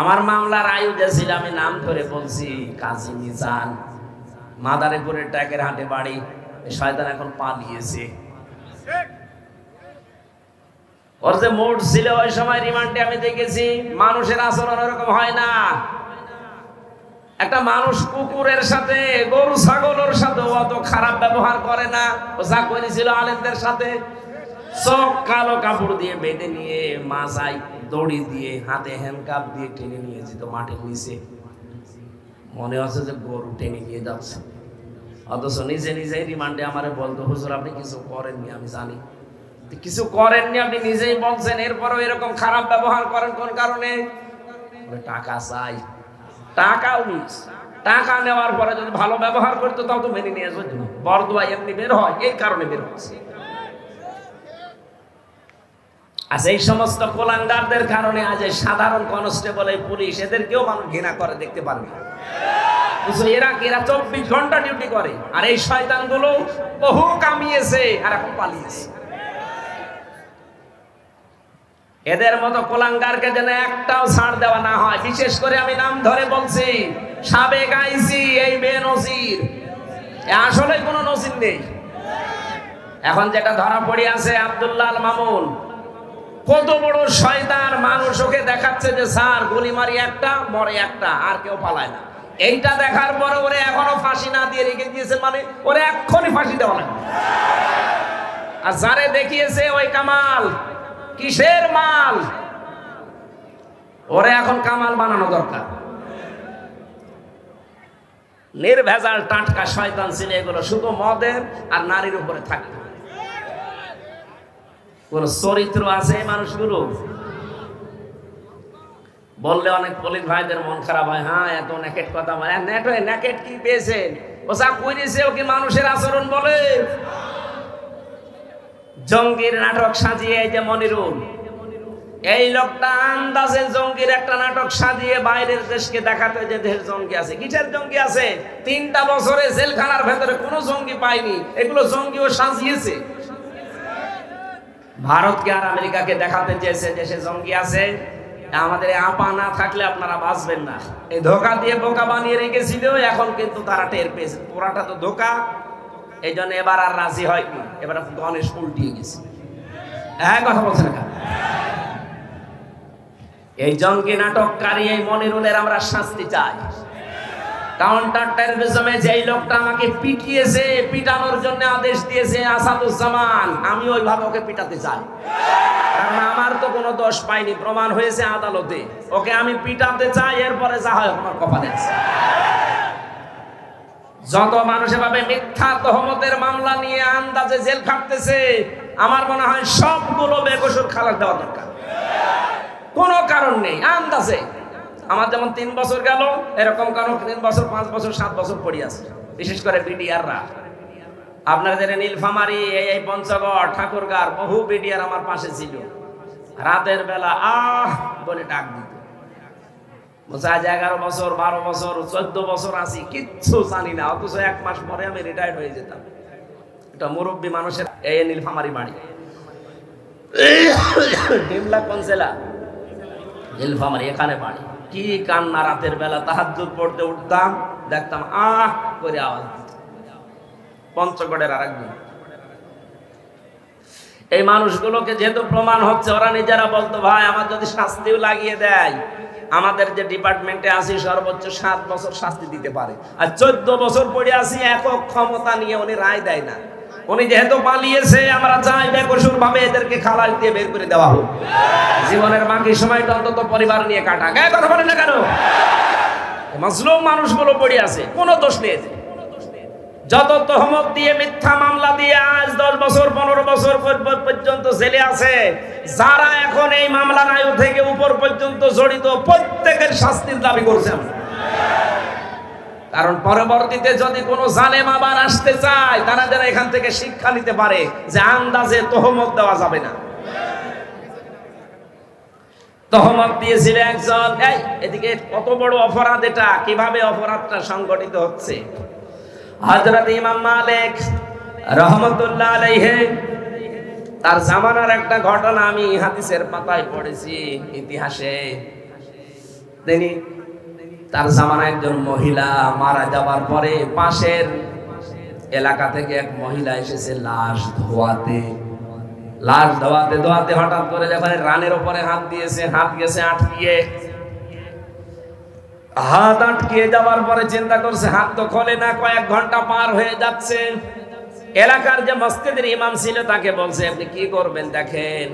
আমার মামলার আয়ু যে ছিল, আমি নাম ধরে বলছি, কাজী মিজান, মাদারীপুরের ট্যাকের হাটে বাড়ি। শয়তান এখন পালিয়েছে। ওর যে মোট ছিল ওই সময় রিমান্ডে আমি দেখেছি, মানুষের আচরণ ওরকম হয় না। একটা মানুষ কুকুরের সাথে, গরু ছাগলের সাথে অত খারাপ ব্যবহার করে না। ও যা করেছিল আলেমদের সাথে, চোখ কালো কাপড় দিয়ে বেঁধে নিয়ে, মাথায় দড়ি দিয়ে, হাতে হ্যান্ডকাপ দিয়ে টেনে নিয়ে যেত মাটির নিচে। মনে হচ্ছে যে গরু টেনে নিয়ে যাচ্ছে, অথচ নিজে নিজেই রিমান্ডে আমারে বলতো, হুজুর আপনি কিছু করেননি, আমি জানি কিছু করেননি, আপনি নিজেই বলছেন, এরপরও এরকম খারাপ ব্যবহার করেন কোন কারণে? টাকা চাই, টাকাও নিস। টাকা নেওয়ার পরে যদি ভালো ব্যবহার করতো তাও তো মেনে নিয়ে আসবে। বরদোয়া এমনি বের হয়, এই কারণে বের হচ্ছে। আচ্ছা, এই সমস্ত কোলাঙ্গারদের কারণে আজ এই সাধারণ কনস্টেবল, এই পুলিশ, এদেরকেও মানুষ ঘৃণা করে, দেখতে পারবে। এরা 24 ঘন্টা ডিউটি করে, আর এই শয়তানগুলো বহু কামিয়েছে আর এখন পালিয়েছে। এদের মতো কোলাঙ্গারকে যেন একটাও ছাড় দেওয়া না হয়। বিশেষ করে আমি নাম ধরে বলছি, সাবেক আইসি এই বেনজির, আসলে কোনো নজির নেই। এখন যেটা ধরা পড়ে আছে আব্দুল্লাহ আল মামুন, কত বড় শয়তান মানুষ। ওকে দেখাচ্ছে যে স্যার গুলি মারি একটা, মরে একটা, আর কেউ পালায় না। এইটা দেখার পরে ওরে এখনো ফাঁসি না দিয়ে রেখে দিয়েছে, মানে ওরে এক্ষুনি ফাঁসি দেওয়া লাগবে। আর যারে দেখিয়েছে ওই কামাল, কিসের মাল, ওরে এখন কামাল বানানো দরকার। নির্ভেজাল টাটকা শয়তান ছিল এগুলো, শুধু মদের আর নারীর উপরে থাকতো। কোন চরিত্র আছে এই মানুষগুলো? বললে অনেক পুলিশ ভাইদের মন খারাপ হয়। হ্যাঁ, এত নেকেট কথা বলে। নেকেট কি পেয়েছেন? ও যা কইছে ও কি মানুষের আচরণ বলে? জঙ্গির নাটক সাজিয়ে, এই যে মনিরুল, এই লোকটা আন্দাজে জঙ্গির একটা নাটক সাজিয়ে বাইরের দেশকে দেখাতে, যে দেশের জঙ্গি আছে। কিসের জঙ্গি আছে? 3টা বছরে জেলখানার ভেতরে কোনো জঙ্গি পায়নি, এগুলো জঙ্গিও সাজিয়েছে। ভারতকে আর আমেরিকাকে দেখাতে চেয়েছে দেশে জঙ্গি আছে। আমাদের আপা না থাকলে আপনারা বাঁচবেন না, এই ধোকা দিয়ে বোকা বানিয়ে রেখেছিল। এখন কিন্তু তারা টের পেয়েছে পুরাটা তো ধোকা, এই জন্য এবার আর রাজি হয়নি। এবার গণেশ উল্টিয়ে গেছে। হ্যাঁ, কথা বলছেন না? এই জঙ্গি নাটককারী এই মনিরুলের আমরা শাস্তি চাই। কাউন্টার টেররিজমে যেই লোকটা আমাকে পিটিয়েছে, পিটানোর জন্য আদেশ দিয়েছে আসাদুজ্জামান, আমি ওইভাবে ওকে পিটাতে চাই। কারণ আমার তো কোনো দোষ পাইনি, প্রমাণ হয়েছে আদালতে। ওকে আমি পিটাতে চাই, এরপরে যা হয় আমার কপালে আছে। যত মানুষ এভাবে মিথ্যা তহমতের মামলা নিয়ে আন্দাজে জেল খাটতেছে, আমার মনে হয় সবগুলো বেকসুর খালাস দেওয়া দরকার, কোনো কারণ নেই আন্দাজে। আমার যেমন 3 বছর গেল, এরকম কারণ 3 বছর 5 বছর 7 বছর পড়ে আছে, বিশেষ করে বিডিআররা। আপনাদের নীলফামারী, এই পঞ্চগড়, ঠাকুরগাঁর বহু বিডিআর আমার পাশে ছিল। রাতের বেলা আহ বলে ডাক দিত। আজ 11 বছর 12 বছর 14 বছর আছি, কিচ্ছু জানি না, অথচ 1 মাস পরে আমি রিটায়ার্ড হয়ে যেতাম। এটা মুরব্বী মানুষের এই নীলফামারী বাড়ি। ডিমলা কোন জেলা? নীলফামারী, এখানে বাড়ি। কি কান্না! রাতের বেলা তাহাজ্জুদ পড়তে উঠতাম, দেখতাম আহ করে আওয়াজ। পঞ্চগড়ের আরেকজন। এই মানুষগুলোকে যেহেতু প্রমাণ হচ্ছে, ওরা নিজেরা বলতো ভাই আমার যদি শাস্তিও লাগিয়ে দেয়, আমাদের যে ডিপার্টমেন্টে আছি সর্বোচ্চ 7 বছর শাস্তি দিতে পারে, আর 14 বছর পড়ে আছি একক ক্ষমতা নিয়ে উনি রায় দেয় না। উনি যেহেতু পালিয়েছে, আমরা চাই বেকসুর ভাবে এদেরকে খালাস দিয়ে বের করে দেওয়া হোক। জীবনের বাকি সময়টা অন্তত পরিবার নিয়ে কাটা। গায়ে কথা বলেন না কেন? মাজলুম মানুষগুলো পড়ে আছে, কোনো দোষ নেই। যত তহমত দিয়ে, মিথ্যা মামলা দিয়ে আজ 10 বছর 15 বছর পর্যন্ত জেলে আছে, যারা এখন এই মামলার আয়ু থেকে উপর পর্যন্ত জড়িত, প্রত্যেকের শাস্তির দাবি করছেন। কারণ পরবর্তীতে যদি কোনো জালেম আবার আসতে চায়, তারা যেন এখান থেকে শিক্ষা নিতে পারে যে আন্দাজে তহমত দেওয়া যাবে না। তহমত দিয়েছিল একজন। এদিকে কত বড় অপরাধ এটা! কিভাবে অপরাধটা সংগঠিত হচ্ছে? হযরত ইমাম মালিক রাহমাতুল্লাহ আলাইহি, তার জামানার একটা ঘটনা আমি হাদিসের পাতায় পড়েছি, ইতিহাসে। তিনি, তার জামানায় একজন মহিলা মারা যাওয়ার পরে পাশের এলাকা থেকে এক মহিলা এসেছে লাশ ধোয়াতে। লাশ ধোয়াতে ধোয়াতে হঠাৎ করে যখন রানের উপরে হাত দিয়েছে, হাত গেছে আটকিয়ে। হাত আটকিয়ে যাওয়ার পরে চিন্তা করছে হাত তো খোলে না, কয়েক ঘন্টা পার হয়ে যাচ্ছে। এলাকার যে মসজিদের ইমাম ছিল তাকে বলছে আপনি কি করবেন দেখেন।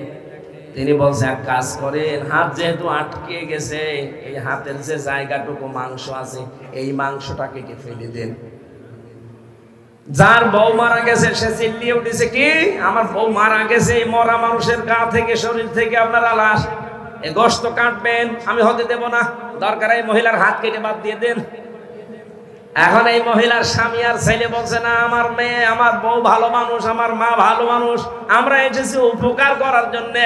তিনি বলছে এক কাজ করেন, হাত যেহেতু আটকে গেছে, এই হাতের যে জায়গাটুকু মাংস আছে, এই মাংসটা কেটে ফেলে দেন। যার বউ মারা গেছে সে চিল্লিয়ে উঠেছে, কি আমার বউ মারা গেছে, এই মরা মানুষের গা থেকে, শরীর থেকে আপনারা লাশ, এই গোশত কাটবেন, আমি হতে দেব না, দরকার এই মহিলার হাত কেটে বাদ দিয়ে দেন। এখন এই মহিলার স্বামী আর ছেলে বলছে না, আমার মেয়ে, আমার বউ ভালো মানুষ, আমার মা ভালো মানুষ, আমরা এসেছি উপকার করার জন্য,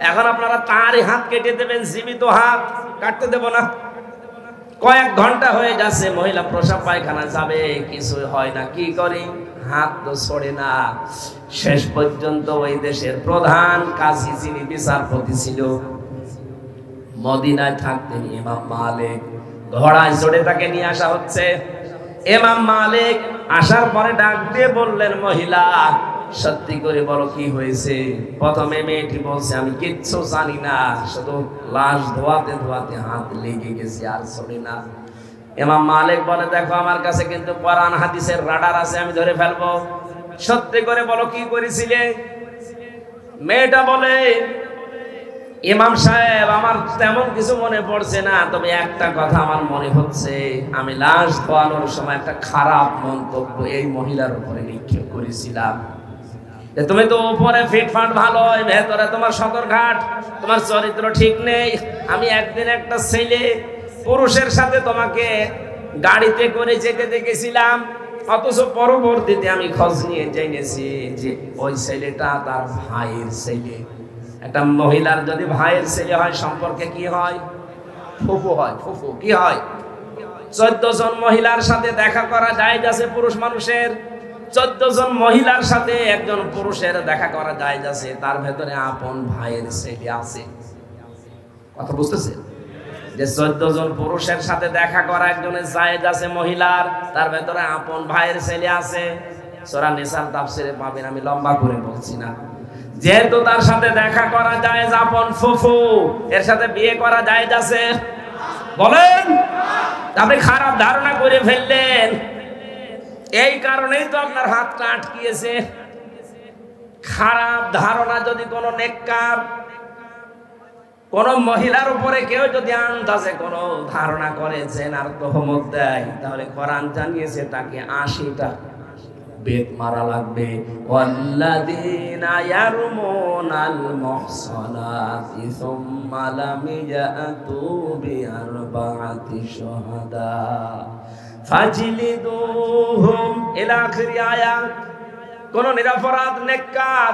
এখন আপনারা তারই হাত কেটে দেবেন, জীবিত হাত কাটতে দেব না। কয়েক ঘন্টা হয়ে যাচ্ছে, মহিলা প্রসাব পায়খানা যাবে, কিছু হয় না, কি করি, হাত তো ছড়ে না। শেষ পর্যন্ত ওই দেশের প্রধান কাজী, যিনি বিচারপতি ছিল, মদিনায় থাকতেন ইমাম মালিক, ঘোড়ায় চড়ে তাকে নিয়ে আসা হচ্ছে। ইমাম মালিক আসার পরে ডাক দিয়ে বললেন, মহিলা সত্যি করে বলো কি হয়েছে? প্রথমে মেয়েটি বলছে আমি কিচ্ছু জানি না, শুধু লাশ ধোয়াতে ধোয়াতে হাত লেগে গেছে, আর ছড়ে না। ইমাম মালিক বলে, দেখো আমার কাছে কিন্তু কোরআন হাদিসের রাডার আছে, আমি ধরে ফেলবো, সত্যি করে বলো কি করেছিলে? মেয়েটা বলে, ইমাম সাহেব আমার তেমন কিছু মনে পড়ছে না, তবে একটা কথা আমার মনে হচ্ছে, আমি লাশ ধোয়ানোর সময় একটা খারাপ মন্তব্য এই মহিলার উপরে নিক্ষেপ করেছিলাম। তুমি তো উপরে ফিটফাট ভালো, ভেতরে তোমার সদরঘাট, তোমার চরিত্র ঠিক নেই। আমি একদিন একটা ছেলে পুরুষের সাথে তোমাকে গাড়িতে করে যেতে দেখেছিলাম, অথচ পরবর্তীতে আমি খোঁজ নিয়ে জেনেছি যে ওই ছেলেটা তার ভাইয়ের ছেলে। একটা মহিলার যদি ভাইয়ের ছেলে হয়, সম্পর্কে কি হয়? ফুফু হয়। ফুফু কি হয়? 14 জন মহিলার সাথে দেখা করা যায় যাচ্ছে পুরুষ মানুষের, 14 জন মহিলার সাথে একজন পুরুষের দেখা করা যায় যাচ্ছে, তার ভেতরে আপন ভাইয়ের ছেলে আছে। কথা বুঝতেছে? যে 14 জন পুরুষের সাথে দেখা করা একজনের জায়েজ আছে মহিলার, তার ভেতরে আপন ভাইয়ের ছেলে আছে। সূরা নিসার তাফসিরে পাবেন, আমি লম্বা করে বলছি না। যেহেতু তার সাথে দেখা করা যায়, আপন ফুফু, এর সাথে বিয়ে করা যায় যাচ্ছে, বলেন আপনি খারাপ ধারণা করে ফেললেন, এই কারণেই তো আপনার হাতটা আটকিয়েছে। খারাপ ধারণা যদি কোনো নেককার, কোন মহিলার উপরে কেউ যদি আন্দাজে কোনো ধারণা করেছেন আর তহমত দেয়, তাহলে কোরআন জানিয়েছে তাকে 80টা বেত মারা লাগবে। ওয়াল্লাযীনা ইয়ারমুনাল মুহসানাতি সুম্মা লাম ইয়াতু বিআরবা'তি শুহাদা ফাজলিদুহুম ইলা আখির আয়াত। কোন নিরপরাধ নেককার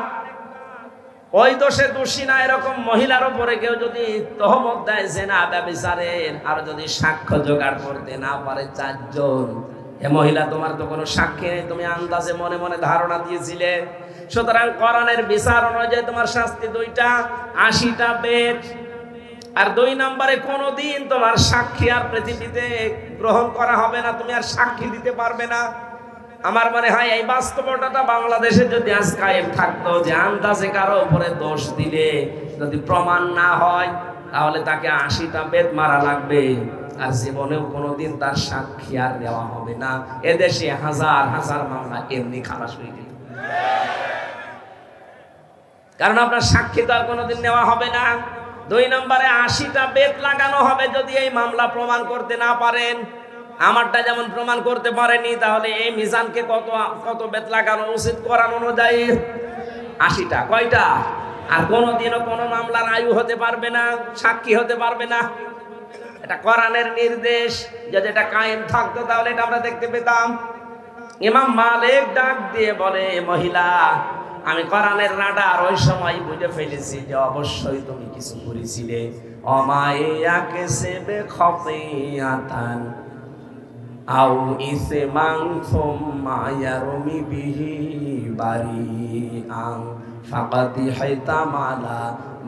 ওই দোষে দোষী না এরকম মহিলার উপরে কেউ যদি তহমত দেয় জিনা ব্যভিচারের, আর যদি সাক্ষ্য জোগাড় করতে না পারে 4 জন, হে মহিলা তোমার তো কোনো সাক্ষী নেই, তুমি আন্দাজে মনে মনে ধারণা দিয়েছিলে। সুতরাং কোরআনের বিচার অনুযায়ী তোমার শাস্তি 2টা, 80টা বেত। আর 2 নম্বরে কোনোদিন তোমার সাক্ষী আর পৃথিবীতে গ্রহণ করা হবে না, তুমি আর সাক্ষী দিতে পারবে না। আমার মনে হয় এই বাস্তবতাটা বাংলাদেশে যদি আজ কায়েম থাকতো, যে আন্দাজে কারো উপরে দোষ দিলে যদি প্রমাণ না হয় তাহলে তাকে 80টা বেত মারা লাগবে, আর জীবনেও কোনোদিন তার সাক্ষী আর দেওয়া হবে না। এদেশে হাজার হাজার মামলা এমনি খালাস হয়ে যেত, কারণ আপনার সাক্ষী তো আর কোনোদিন নেওয়া হবে না। 2 নম্বরে 80টা বেত লাগানো হবে যদি এই মামলা প্রমাণ করতে না পারেন। আমারটা যেমন প্রমাণ করতে পারেনি, তাহলে এই মিজানকে কত কত বেত লাগানো উচিত কোরআন অনুযায়ী? 80টা। কয়টা? আর কোনোদিনও কোনো মামলার আয়ু হতে পারবে না, সাক্ষী হতে পারবে না। এটা কোরআনের নির্দেশ। যদি এটা কায়েম থাকতো তাহলে এটা আমরা দেখতে পেতাম। ইমাম মালিক ডাক দিয়ে বলে, মহিলা আমি কোরআনের রাডার ওই সময় বুঝে ফেলেছি যে অবশ্যই তুমি কিছু করেছিলে। অমায়াকে সেবে খফিয়াতান আও ইসমান সুম্মা ইয়ারমি বিহি বারিআন ফাকাদি হাইতামালা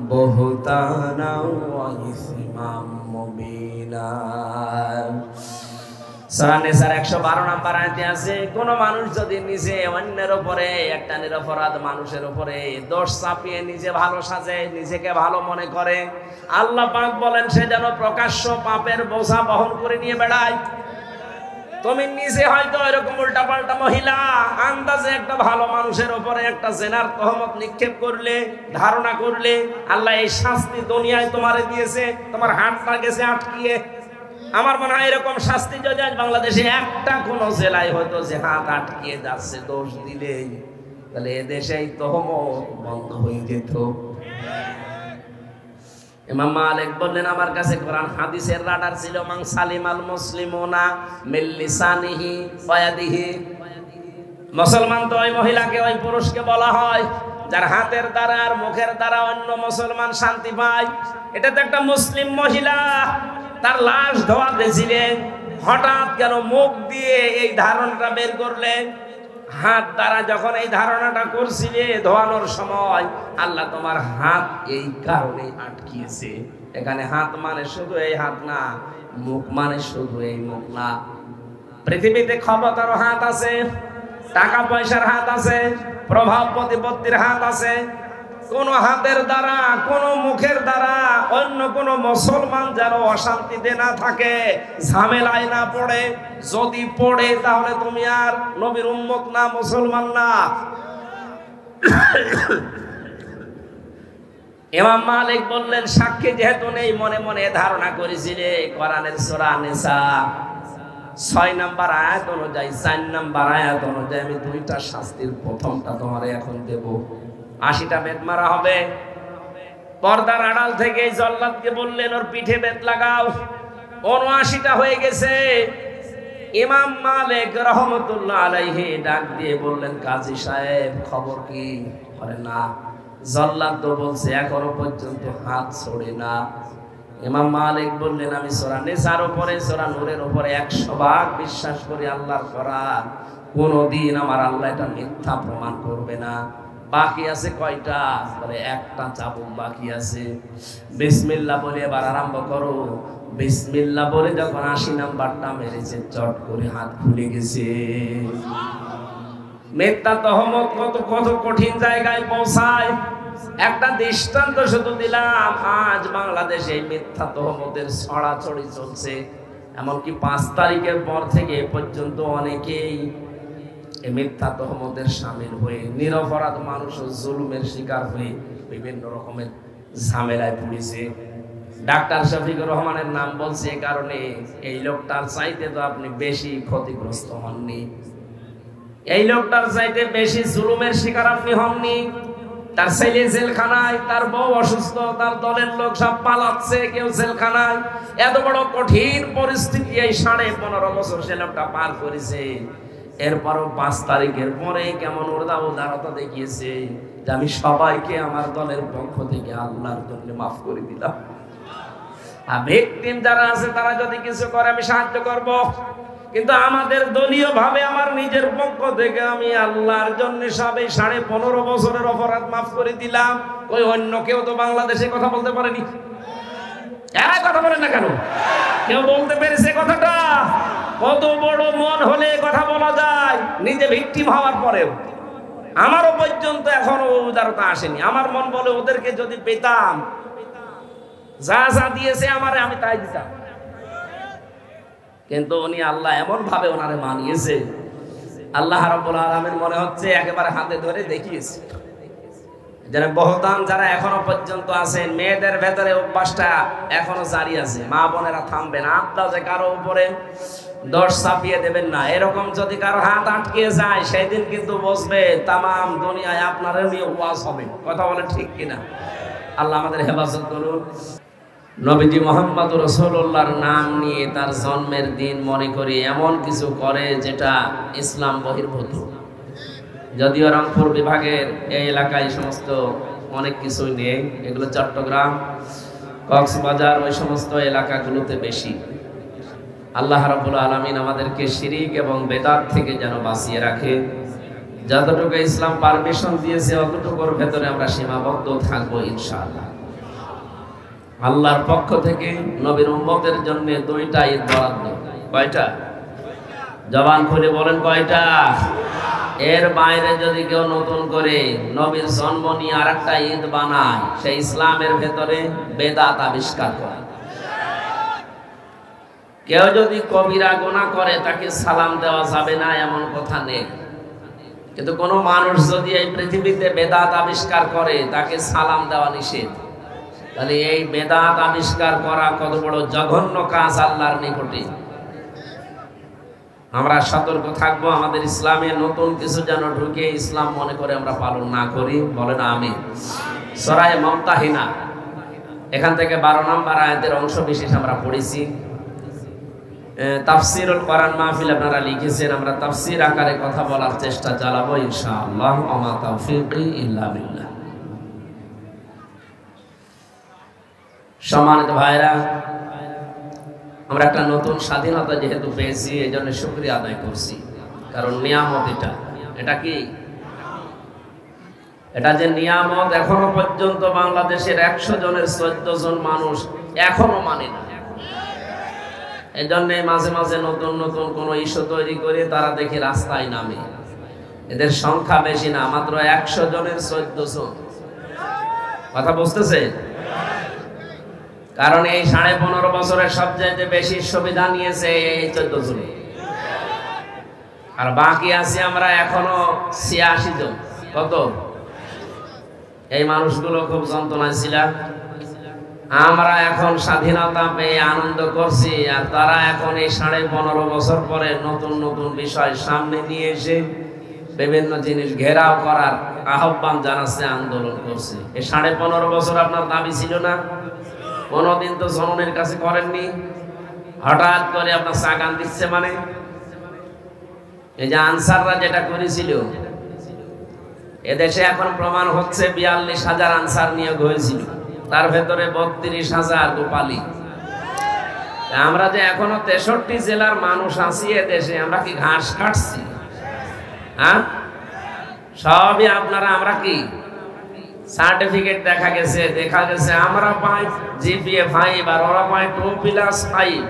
বুহতানা ওয়া ইসমাম মুবিনা। সূরা নিসার 112 নম্বর আয়াতে আছে, কোন মানুষ যদি নিজে অন্যের উপরে, একটা নিরপরাধ মানুষের উপরে দোষ চাপিয়ে নিজে ভালো সাজে, নিজেকে ভালো মনে করে, আল্লাহ পাক বলেন সে যেন প্রকাশ্য পাপের বোঝা বহন করে নিয়ে বেড়ায়। তুমি নিজে হয়তো এরকম উল্টাপাল্টা মহিলা আন্দাজে একটা ভালো মানুষের উপরে একটা জেনার তহমত নিক্ষেপ করলে, ধারণা করলে, আল্লাহ এই শাস্তি দুনিয়ায় তোমারে দিয়েছে, তোমার হাতটা গেছে আটকিয়ে। আমার মনে হয় এরকম শাস্তি যদি আজ বাংলাদেশে একটা কোন জেলায় হয়তো যে হাত আটকিয়ে যাচ্ছে দোষ দিলেই, তাহলে এদেশেই তহমত বন্ধ হয়ে যেত। ইমাম মালিক বললেন, আমার কাছে কোরআন হাদিসের রাডার ছিল। মান সালিমাল মুসলিমুনা মিন লিসানিহি ওয়া ইয়াদিহি। মুসলমান তো ওই মহিলাকে, ওই পুরুষকে বলা হয় যার হাতের দ্বারা আর মুখের দ্বারা অন্য মুসলমান শান্তি পায়। এটা তো একটা মুসলিম মহিলা, তার লাশ ধোয়াতে ছিলেন, হঠাৎ কেন মুখ দিয়ে এই ধারণাটা বের করলেন? হাত দ্বারা যখন এই ধারণাটা করছিলে ধোয়ানোর সময়, আল্লাহ তোমার হাত এই কারণে আটকিয়েছে। এখানে হাত মানে শুধু এই হাত না, মুখ মানে শুধু এই মুখ না। পৃথিবীতে ক্ষমতারও হাত আছে, টাকা পয়সার হাত আছে, প্রভাব প্রতিপত্তির হাত আছে। কোন হাতের দ্বারা, কোন মুখের দ্বারা অন্য কোন মুসলমান যেন অশান্তিতে না থাকে, ঝামেলায় না পড়ে। যদি পড়ে তাহলে তুমি আর নবীর উম্মত না, মুসলমান না। ইমাম মালিক বললেন, সাক্ষী যেহেতু নেই, মনে মনে ধারণা করেছিলে। কোরআনের সূরা নিসা 6 নম্বর আয়াত অনুযায়ী, 4 নম্বর আয়াত অনুযায়ী আমি 2টা শাস্তির প্রথমটা তোমারে এখন দেব। 80টা বেত মারা হবে। পর্দার আড়াল থেকে জল্লাদকে বললেন ওর পিঠে বেত লাগাও। 79টা হয়ে গেছে। ইমাম মালিক রহমতুল্লাহ আলাইহি ডাক দিয়ে বললেন, কাজী সাহেব খবর কি? বলে না, জল্লাদ তো বলছে এখনো পর্যন্ত হাত ছড়ে না। ইমাম মালিক বললেন, আমি সূরা নিসার উপরে, সূরা নূরের উপরে 100 ভাগ বিশ্বাস করি আল্লাহর কোরআন। কোনদিন আমার আল্লাহ এটা মিথ্যা প্রমাণ করবে না। বাকি আছে কয়টা? বলে একটা চাবুক বাকি আছে। বিসমিল্লাহ বলে এবার আরম্ভ করো। বিসমিল্লাহ বলে যখন 80 নাম্বারটা মেরেছে, চট করে হাত খুলে গেছে। মিথ্যা তহমত কত কত কঠিন জায়গায় পৌঁছায়। একটা দৃষ্টান্ত শুধু দিলাম, আজ বাংলাদেশে মিথ্যা তহমতের ছড়াছড়ি চলছে। এমনকি 5 তারিখের পর থেকে এ পর্যন্ত অনেকেই এই মিথ্যা তহমতের শামিল হয়ে নিরপরাধ মানুষ জুলুমের শিকার হয়ে বিভিন্ন রকমের ঝামেলায় পড়েছে। ডাক্তার শফিকুর রহমানের নাম বলছে এই কারণে, এই লোকটার চাইতে তো আপনি বেশি ক্ষতিগ্রস্ত হননি। এই লোকটার চাইতে বেশি জুলুমের শিকার আপনি হননি। তার ছেলে জেলখানায়, তার বউ অসুস্থ, তার দলের লোক সব পালাচ্ছে, কেউ জেলখানায়। এত বড় কঠিন পরিস্থিতি এই 15.5 বছর সে লোকটা পার করেছে। এরপরও 5 তারিখের পরে কেমন উদারতা দেখিয়েছে যে আমি সবাইকে আমার দলের পক্ষ থেকে আল্লাহর জন্য মাফ করে দিলাম। আর ভিকটিম যারা আছে তারা যদি কিছু করে আমি সাহায্য করব, কিন্তু আমাদের দলীয় ভাবে আমার নিজের পক্ষ থেকে আমি আল্লাহর জন্য সব এই 15.5 বছরের অপরাধ মাফ করে দিলাম। ওই অন্য কেউ তো বাংলাদেশে কথা বলতে পারেনি। এরা কথা বলে না কেন? কেউ বলতে পেরেছে কথাটা? কত বড় মন হলে কথা বলা যায়, নিজে ভিকটিম হওয়ার পরেও। আমারও পর্যন্ত এখনো উদারতা আসেনি। আমার মন বলে ওদেরকে যদি পেতাম, যা যা দিয়েছে আমারে আমি তাই দিতাম। কিন্তু উনি আল্লাহ এমন ভাবে ওনারে মানিয়েছে, আল্লাহ রাব্বুল আলামিন মনে হচ্ছে একেবারে হাতে ধরে দেখিয়েছে। যারা বহতান যারা এখনো পর্যন্ত আছেন, মেয়েদের ভেতরে অভ্যাসটা এখনো জারি আছে। মা বোনেরা থামবেন, আন্দাজে কারো উপরে দোষ চাপিয়ে দেবেন না। এরকম যদি কারো হাত আটকে যায় সেই দিন কিন্তু বসবে তামাম দুনিয়ায় আপনার নিয়ে ওয়াজ হবে। কথা বলে ঠিক কিনা? আল্লাহ আমাদের হেফাজত করুন। নবীজি মুহাম্মদ রাসূলুল্লাহর নাম নিয়ে তার জন্মের দিন মনে করে এমন কিছু করে যেটা ইসলাম বহির্ভূত। যদিও রংপুর বিভাগের এই এলাকায় সমস্ত অনেক কিছুই নেই, এগুলো চট্টগ্রাম, কক্সবাজার ওই সমস্ত এলাকাগুলোতে বেশি। আল্লাহ রাব্বুল আলামিন আমাদেরকে শিরিক এবং বেদাত থেকে যেন বাঁচিয়ে রাখে। যতটুকু ইসলাম পারমিশন দিয়েছে অতটুকুর ভেতরে আমরা সীমাবদ্ধ থাকবো ইনশাআল্লাহ। আল্লাহর পক্ষ থেকে নবীর উম্মতের জন্য 2টা ঈদ বরাদ্দ। কয়টা? জবান খুলে বলেন কয়টা? এর বাইরে যদি কেউ নতুন করে নবীর জন্ম নিয়ে আরেকটা ঈদ বানায়, সে ইসলামের ভেতরে বেদাত আবিষ্কার করে। কেউ যদি কবিরা গুনাহ করে তাকে সালাম দেওয়া যাবে না এমন কথা নেই, কিন্তু কোন মানুষ যদি এই পৃথিবীতে বেদাত আবিষ্কার করে তাকে সালাম দেওয়া নিষেধ। তাহলে এই বেদাত আবিষ্কার করা কত বড় জঘন্য কাজ আল্লাহর নিকটে। আমরা সতর্ক থাকবো, আমাদের ইসলামে নতুন কিছু যেন ঢুকে ইসলাম মনে করে আমরা পালন না করি। বলেন আমিন। সূরা মুমতাহিনা এখান থেকে 12 নম্বর আয়াতের অংশ বিশেষ আমরা পড়েছি। তাফসীরুল কোরআন মাহফিল আপনারা লিখেছেন, আমরা তাফসীর আকারে কথা বলার চেষ্টা চালাবো ইনশাআল্লাহ। ওয়া মা তাওফীকি ইল্লা বিল্লাহ। সম্মানিত ভাইরা, আমরা একটা নতুন স্বাধীনতা যেহেতু পেয়েছি এই জন্য শুকরিয়া আদায় করছি, কারণ নিয়ামত এটা কি? এটা যে নিয়ামত এখনো পর্যন্ত বাংলাদেশের 100 জনের 14 জন মানুষ এখনো মানে না। এই জন্য মাঝে মাঝে নতুন নতুন কোন ইস্যু তৈরি করে তারা দেখি রাস্তায় নামে। এদের সংখ্যা বেশি না, মাত্র 100 জনের 14 জন। কথা বুঝতেছে? কারণ এই 15.5 বছরের সবচেয়ে বেশি সুবিধা নিয়েছে এই 14 জন, আর বাকি আছি আমরা এখনো 86 জন। কত? এই মানুষগুলো খুব যন্ত্রণায় ছিল। আমরা এখন স্বাধীনতা পেয়ে আনন্দ করছি, আর তারা এখন এই 15.5 বছর পরে নতুন নতুন বিষয় সামনে নিয়ে এসে বিভিন্ন জিনিস ঘেরাও করার আহ্বান জানাচ্ছে, আন্দোলন করছে। এই 15.5 বছর আপনার দাবি ছিল না? কোনদিন তো জনগণের কাছে করেননি, হঠাৎ করে আপনার সাগান দিচ্ছে। মানে এই যে আনসাররা যেটা করেছিল, এদেশে এখন প্রমাণ হচ্ছে 42,000 আনসার নিয়োগ হয়েছিল, তার ভেতরে 32,000 গোপালী। আমরা যে এখনো 63 জেলার মানুষ আছি এদেশে, আমরা কি ঘাস কাটছি? হ্যাঁ, সবই আপনারা। আমরা কি সার্টিফিকেট দেখা গেছে আমরা পাই জিপিএ 5 আর ওরা পায় 2+5,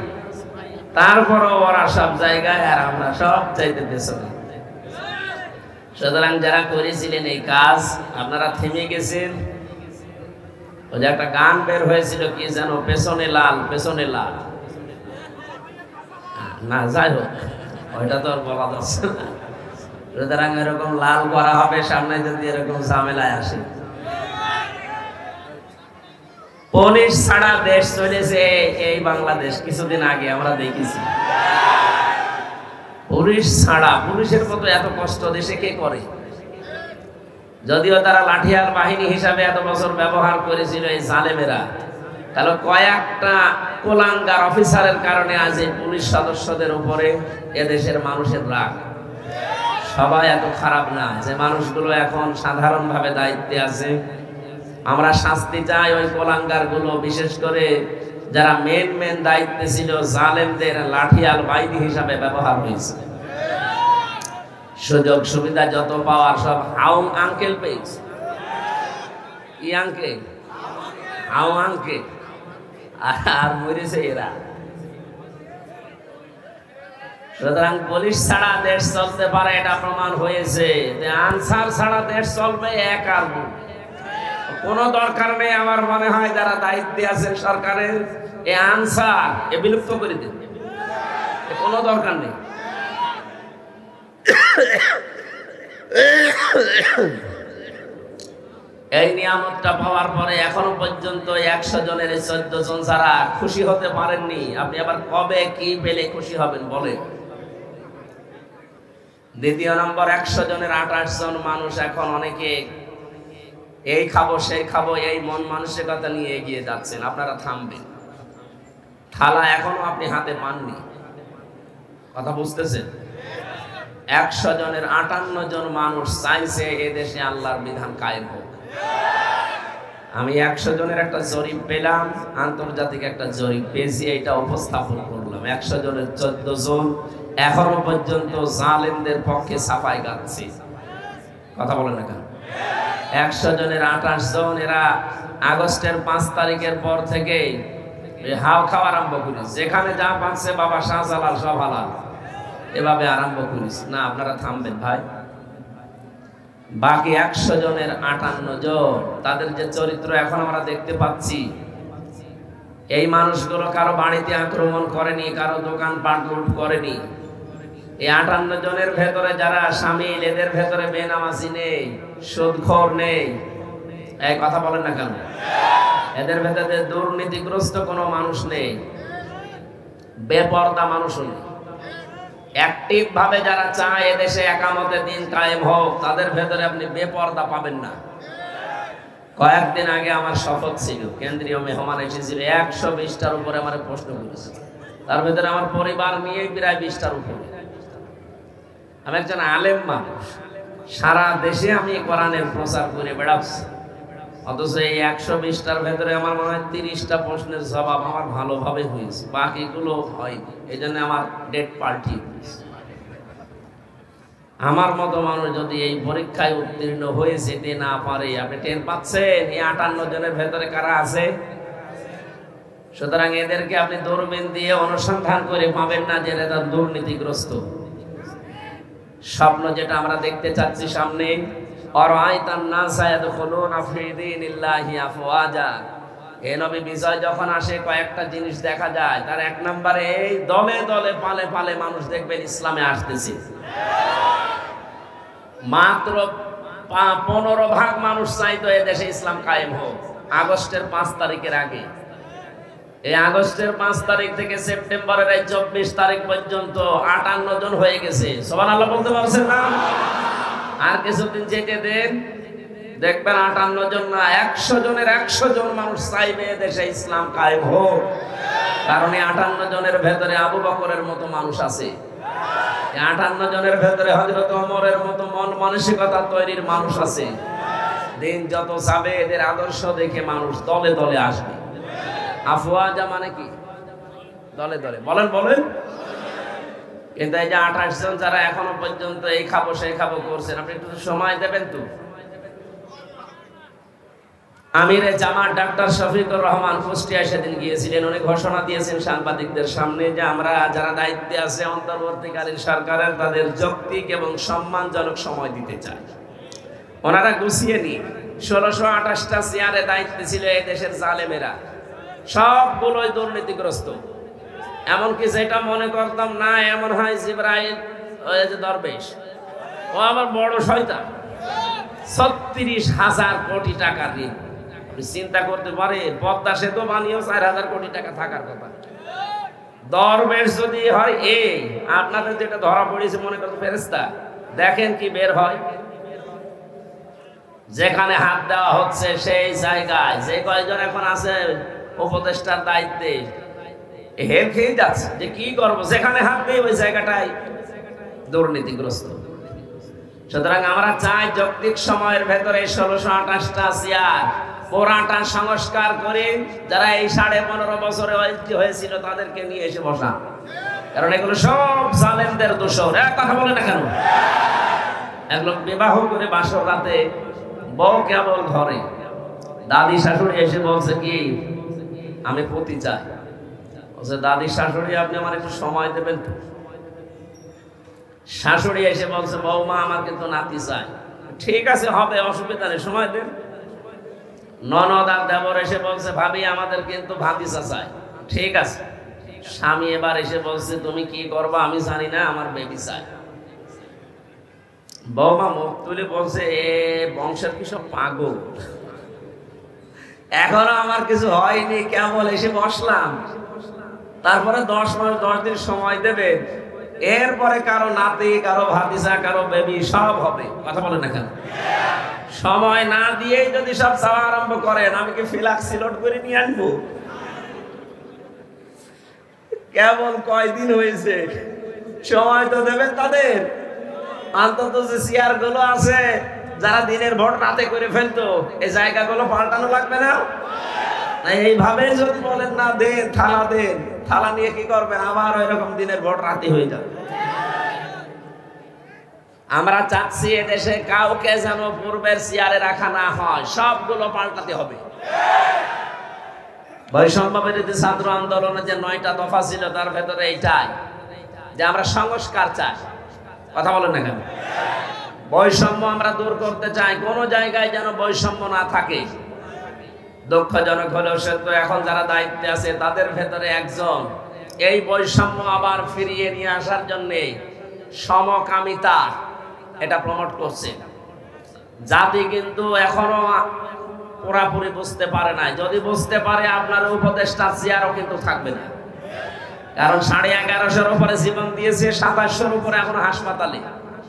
তারপরও ওরা সব জায়গায় আর আমরা সব চাইতে পেছনে। সুতরাং যারা করেছিলেন এই কাজ, আপনারা থেমে গেছেন। ওই যে একটা গান বের হয়েছিল কি যেন, পেছনে লাল পেছনে লাল, না যাই হোক ওইটা তো আর বলা যাচ্ছে না। সুতরাং এরকম লাল করা হবে সামনে যদি এরকম ঝামেলায় আসে। পুলিশ ছাড়া দেশ চলেছে এই বাংলাদেশ, কিছুদিন আগে আমরা দেখেছি। পুলিশ ছাড়া, পুলিশের মতো এত কষ্ট দেশে কে করে? যদিও তারা লাঠিয়াল বাহিনী হিসাবে এত বছর ব্যবহার করেছিল এই জালেমেরা, তাহলে কয়েকটা কোলাঙ্গার অফিসারের কারণে আজ এই পুলিশ সদস্যদের উপরে এদেশের মানুষের রাগ। সবাই এত খারাপ না যে মানুষগুলো এখন সাধারণভাবে দায়িত্বে আছে। আমরা শাস্তি চাই ওই কোলাঙ্গার গুলো, বিশেষ করে যারা মেন দায়িত্বে ছিল, জালেমদের লাঠিয়াল বাহিনী হিসাবে ব্যবহার হয়েছে। সুযোগ সুবিধা যত পাওয়ার সব হাউং আঙ্কেল পেয়েছে। কি আঙ্কেল? How uncle. আর মরেছে এরা। সুতরাং পুলিশ ছাড়া দেশ চলতে পারে এটা প্রমাণ হয়েছে। আনসার ছাড়া দেশ চলবে এক আর কোনো দরকার নেই। আমার মনে হয় যারা দায়িত্বে আছেন সরকারের, এই আনসার এ বিলুপ্ত করে দিন, কোনো দরকার নেই। এই নিয়ামতটা পাওয়ার পরে এখনো পর্যন্ত 100 জনের 14 জন যারা খুশি হতে পারেননি, আপনি আবার কবে কি পেলে খুশি হবেন বলেন? দ্বিতীয় নম্বর, 100 জনের 28 জন মানুষ এখন অনেকে এই খাবো সেই খাবো এই মন মানসিকতা নিয়ে এগিয়ে যাচ্ছেন। আপনারা থামবেন। থালা এখনো আপনি হাতে পাননি, কথা বুঝতেছেন? 100 জনের 58 জন মানুষ চাইছে এদেশে আল্লাহর বিধান কায়েম হোক। আমি 100 জনের একটা জরিপ পেলাম, আন্তর্জাতিক একটা জরিপ পেয়েছি, এটা উপস্থাপন করলাম। 100 জনের 14 জন এখনো পর্যন্ত জালেমদের পক্ষে সাফাই গাচ্ছে। কথা বলেন না কেন? 100 জনের 28 জন এরা আগস্টের 5 তারিখের পর থেকে হাল খাওয়া আরম্ভ করেছে। যেখানে যা পাচ্ছে বাবা শাহজালাল সব হালাল, এভাবে আরম্ভ করেছে। না, আপনারা থামবেন ভাই। বাকি 100 জনের 58 জন, তাদের যে চরিত্র এখন আমরা দেখতে পাচ্ছি, এই মানুষগুলো কারো বাড়িতে আক্রমণ করেনি, কারো দোকানপাট লুট করেনি। এই 58 জনের ভেতরে যারা শামিল, এদের ভেতরে বেনামাজি নেই, সুদখোর নেই। এই কথা বলেন না কেন? এদের ভেতরে দুর্নীতিগ্রস্ত কোনো মানুষ নেই, বেপরদা মানুষও নেই। অ্যাক্টিভ ভাবে যারা চায় এদেশে একামতে দিন কায়েম হোক, তাদের ভেতরে আপনি বেপরদা পাবেন না। কয়েকদিন আগে আমার শপথ ছিল, কেন্দ্রীয় মেহমান এসেছিল, 120টার উপরে আমার প্রশ্ন করেছে। তার ভেতরে আমার পরিবার নিয়ে প্রায় 20টার উপরে। আমি একজন আলেম মানুষ, সারা দেশে আমি কোরআনের প্রচার করে বেড়াচ্ছি, অথচ এই 120টার ভেতরে আমার মনে হয় 30টা প্রশ্নের জবাব আমার ভালোভাবে হয়েছে, বাকিগুলো হয়নি। এই জন্য আমার ডেট পাল্টি। আমার মতো মানুষ যদি এই পরীক্ষায় উত্তীর্ণ হয়ে যেতে না পারে, আপনি টের পাচ্ছেন এই 58 জনের ভেতরে কারা আছে? সুতরাং এদেরকে আপনি দূরবীন দিয়ে অনুসন্ধান করে পাবেন না যে এরা দুর্নীতিগ্রস্ত। স্বপ্ন যেটা আমরা দেখতে চাচ্ছি সামনে, এই নবী বিজয় যখন আসে কয়েকটা জিনিস দেখা যায়। তার 1 নম্বরে এই দলে দলে পালে পালে মানুষ দেখবেন ইসলামে আসতেছে। মাত্র 15% মানুষ চাইতো এদেশে ইসলাম কায়েম হোক আগস্টের 5 তারিখের আগে। এই আগস্টের 5 তারিখ থেকে সেপ্টেম্বরের 24 তারিখ পর্যন্ত 58 জন হয়ে গেছে। সুবহানাল্লাহ বলতে পারছেন না? আর কিছুদিন যেতে দেন, দেখবেন 58 জন না, 100 জনের 100 জন মানুষ চাইবে দেশে ইসলাম কায়েম হোক। কারণ এই 58 জনের ভেতরে আবু বকরের মতো মানুষ আছে, 58 জনের ভেতরে হযরত ওমরের মতো মন মানসিকতা তৈরির মানুষ আছে। দিন যত যাবে এদের আদর্শ দেখে মানুষ দলে দলে আসবে। আফওয়াজা মানে কি? দলে দলে। বলেন বলেন। কিন্তু এই যে 28 জন যারা এখনো পর্যন্ত এই খাবো সেই খাবো করছেন, আপনি একটু সময় দেবেন তো। আমিরে জামাত ডাক্তার শফিকুর রহমান কুষ্টিয়ায় সেদিন গিয়েছিলেন। উনি ঘোষণা দিয়েছেন সাংবাদিকদের সামনে যে আমরা যারা দায়িত্বে আছে অন্তর্বর্তীকালীন সরকারের, তাদের যৌক্তিক এবং সম্মানজনক সময় দিতে চাই। ওনারা গুছিয়ে নিয়ে 1628টা চেয়ারে দায়িত্বে ছিল এই দেশের জালেমেরা, সবগুলোই দুর্নীতিগ্রস্ত। এমনকি যেটা মনে করতাম না এমন হয় জিবরাইল ওই যে দরবেশ, ও আমার বড় শয়তান। 36,000 কোটি টাকা ঋণ। চিন্তা করতে পারে, পদ্মা সেতু বানিয়েও 4,000 কোটি টাকা থাকার কথা। দরবেশ যদি হয় এই আপনাদের যেটা ধরা পড়েছে মনে করো ফেরেশতা, দেখেন কি বের হয়। যেখানে হাত দেওয়া হচ্ছে সেই জায়গায় যে কয়েকজন এখন আছে উপদেষ্টার দায়িত্বে হের খেয়ে যাচ্ছে যে কি করবো, যেখানে হাত দেয় ওই জায়গাটাই দুর্নীতিগ্রস্ত। সুতরাং আমরা চাই যৌক্তিক সময়ের ভেতরে 1628টা চেয়ার পুরাটা সংস্কার করে যারা এই 15.5 বছরে হয়েছিল তাদেরকে নিয়ে এসে বসা, কারণ এগুলো সব জালেমদের দোষর। এক কথা বলে না কেন? এক লোক বিবাহ করে বাসর রাতে বউ কেবল ঘরে, দাদি শাশুড়ি এসে বলছে কি আমি পতি চাই। বলছে দাদি শাশুড়ি আপনি আমার একটু সময় দেবেন তো? শাশুড়ি এসে বলছে বৌমা আমার কিন্তু নাতি চাই। ঠিক আছে হবে, অসুবিধা নেই, সময় দেন। ননদ আর দেবর এসে বলছে ভাবি আমাদের কিন্তু ভাতিজা চাই। ঠিক আছে। স্বামী এবার এসে বলছে তুমি কি করবা আমি জানি না, আমার বেবি চাই। বৌমা মুখ তুলে বলছে এ বংশের কি সব পাগল, এখনো আমার কিছু হয়নি, কেবল এসে বসলাম, তারপরে 10 মাস 10 দিন সময় দেবে, এরপরে কারো নাতি কারো ভাতিজা কারো বেবি সব হবে। কথা বলে না কেন? সময় না দিয়েই যদি সব চাওয়া আরম্ভ করেন আমি কি ফিলাক্স সিলট করে নিয়ে আনবো? কেবল কয়দিন হয়েছে, সময় তো দেবেন তাদের। অন্তত যে চেয়ার গুলো আছে যারা দিনের ভোট রাতে করে ফেলতো এই জায়গাগুলো পাল্টানো লাগবে না? এইভাবে যদি বলেন না দেন থালা দেন, থালা নিয়ে কি করবেন? আবার ওই রকম দিনের ভোট রাতে হয়ে যাবে। আমরা চাচ্ছি এদেশে কাউকে যেন পূর্বের চেয়ারে রাখা না হয়, সবগুলো পাল্টাতে হবে। বৈষম্য বিরোধী ছাত্র আন্দোলনে যে 9টা দফা ছিল তার ভেতরে এইটাই যে আমরা সংস্কার চাই। কথা বলেন না কেন? বৈষম্য আমরা দূর করতে চাই, কোন জায়গায় যেন বৈষম্য না থাকে। দুঃখজনক হলেও সত্য এখন যারা দায়িত্বে আছে তাদের ভেতরে একজন এই বৈষম্য আবার ফিরিয়ে নিয়ে আসার জন্য সমকামিতা এটা প্রমোট করছে। জাতি কিন্তু এখনো পুরাপুরি বুঝতে পারে নাই, যদি বুঝতে পারে আপনার উপদেষ্টা চেয়ারও কিন্তু থাকবে না, কারণ 1150-এর উপরে জীবন দিয়েছে, 2700-এর উপরে এখন হাসপাতালে।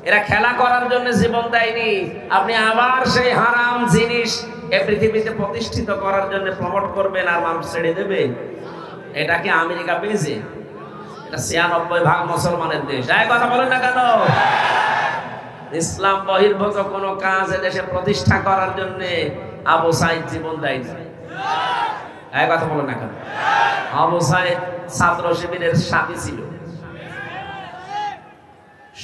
এরা খেলা করার জন্য জীবন দেয়নি, আপনি আবার সেই হারাম জিনিস এই পৃথিবীতে প্রতিষ্ঠিত করার জন্য প্রমোট করবেন আর মানুষ ছেড়ে দেবে। এটা কি আমেরিকা পেয়েছে? এটা 96% মুসলমানের দেশ। এই কথা বলেন না কেন? ইসলাম বহির্ভূত কোন কাজ এদেশে প্রতিষ্ঠা করার জন্য আবু সাইদ জীবন দেয়নি। এই কথা বলেন না কেন? আবু সাইদ ছাত্র শিবিরের সাথী ছিল।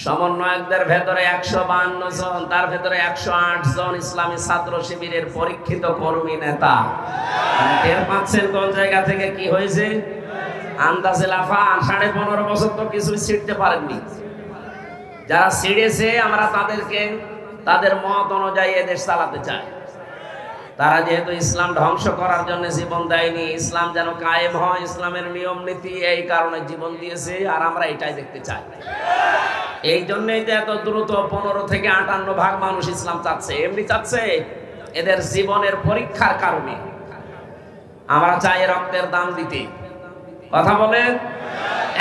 সমন্বয়কদের ভেতরে 152 জন, তার ভেতরে 108 জন ইসলামী ছাত্র শিবিরের পরীক্ষিত কর্মী নেতা। টের পাচ্ছেন কোন জায়গা থেকে কি হয়েছে? আন্দাজে লাফান। 15.5 বছর তো কিছুই ছিঁড়তে পারেননি। যারা ছিঁড়েছে আমরা তাদেরকে তাদের মত অনুযায়ী এদেশ চালাতে চাই। তারা যেহেতু ইসলাম ধ্বংস করার জন্য জীবন দেয়নি, ইসলাম যেন কায়েম হয়, ইসলামের নিয়ম নীতি, এই কারণে জীবন দিয়েছে, আর আমরা এটাই দেখতে চাই। এই জন্যই যে এত দ্রুত 15 থেকে 58% মানুষ ইসলাম চাচ্ছে। এমনি চাচ্ছে এদের জীবনের পরীক্ষার কারণে। আমরা চাই রক্তের দাম দিতে। কথা বলেন?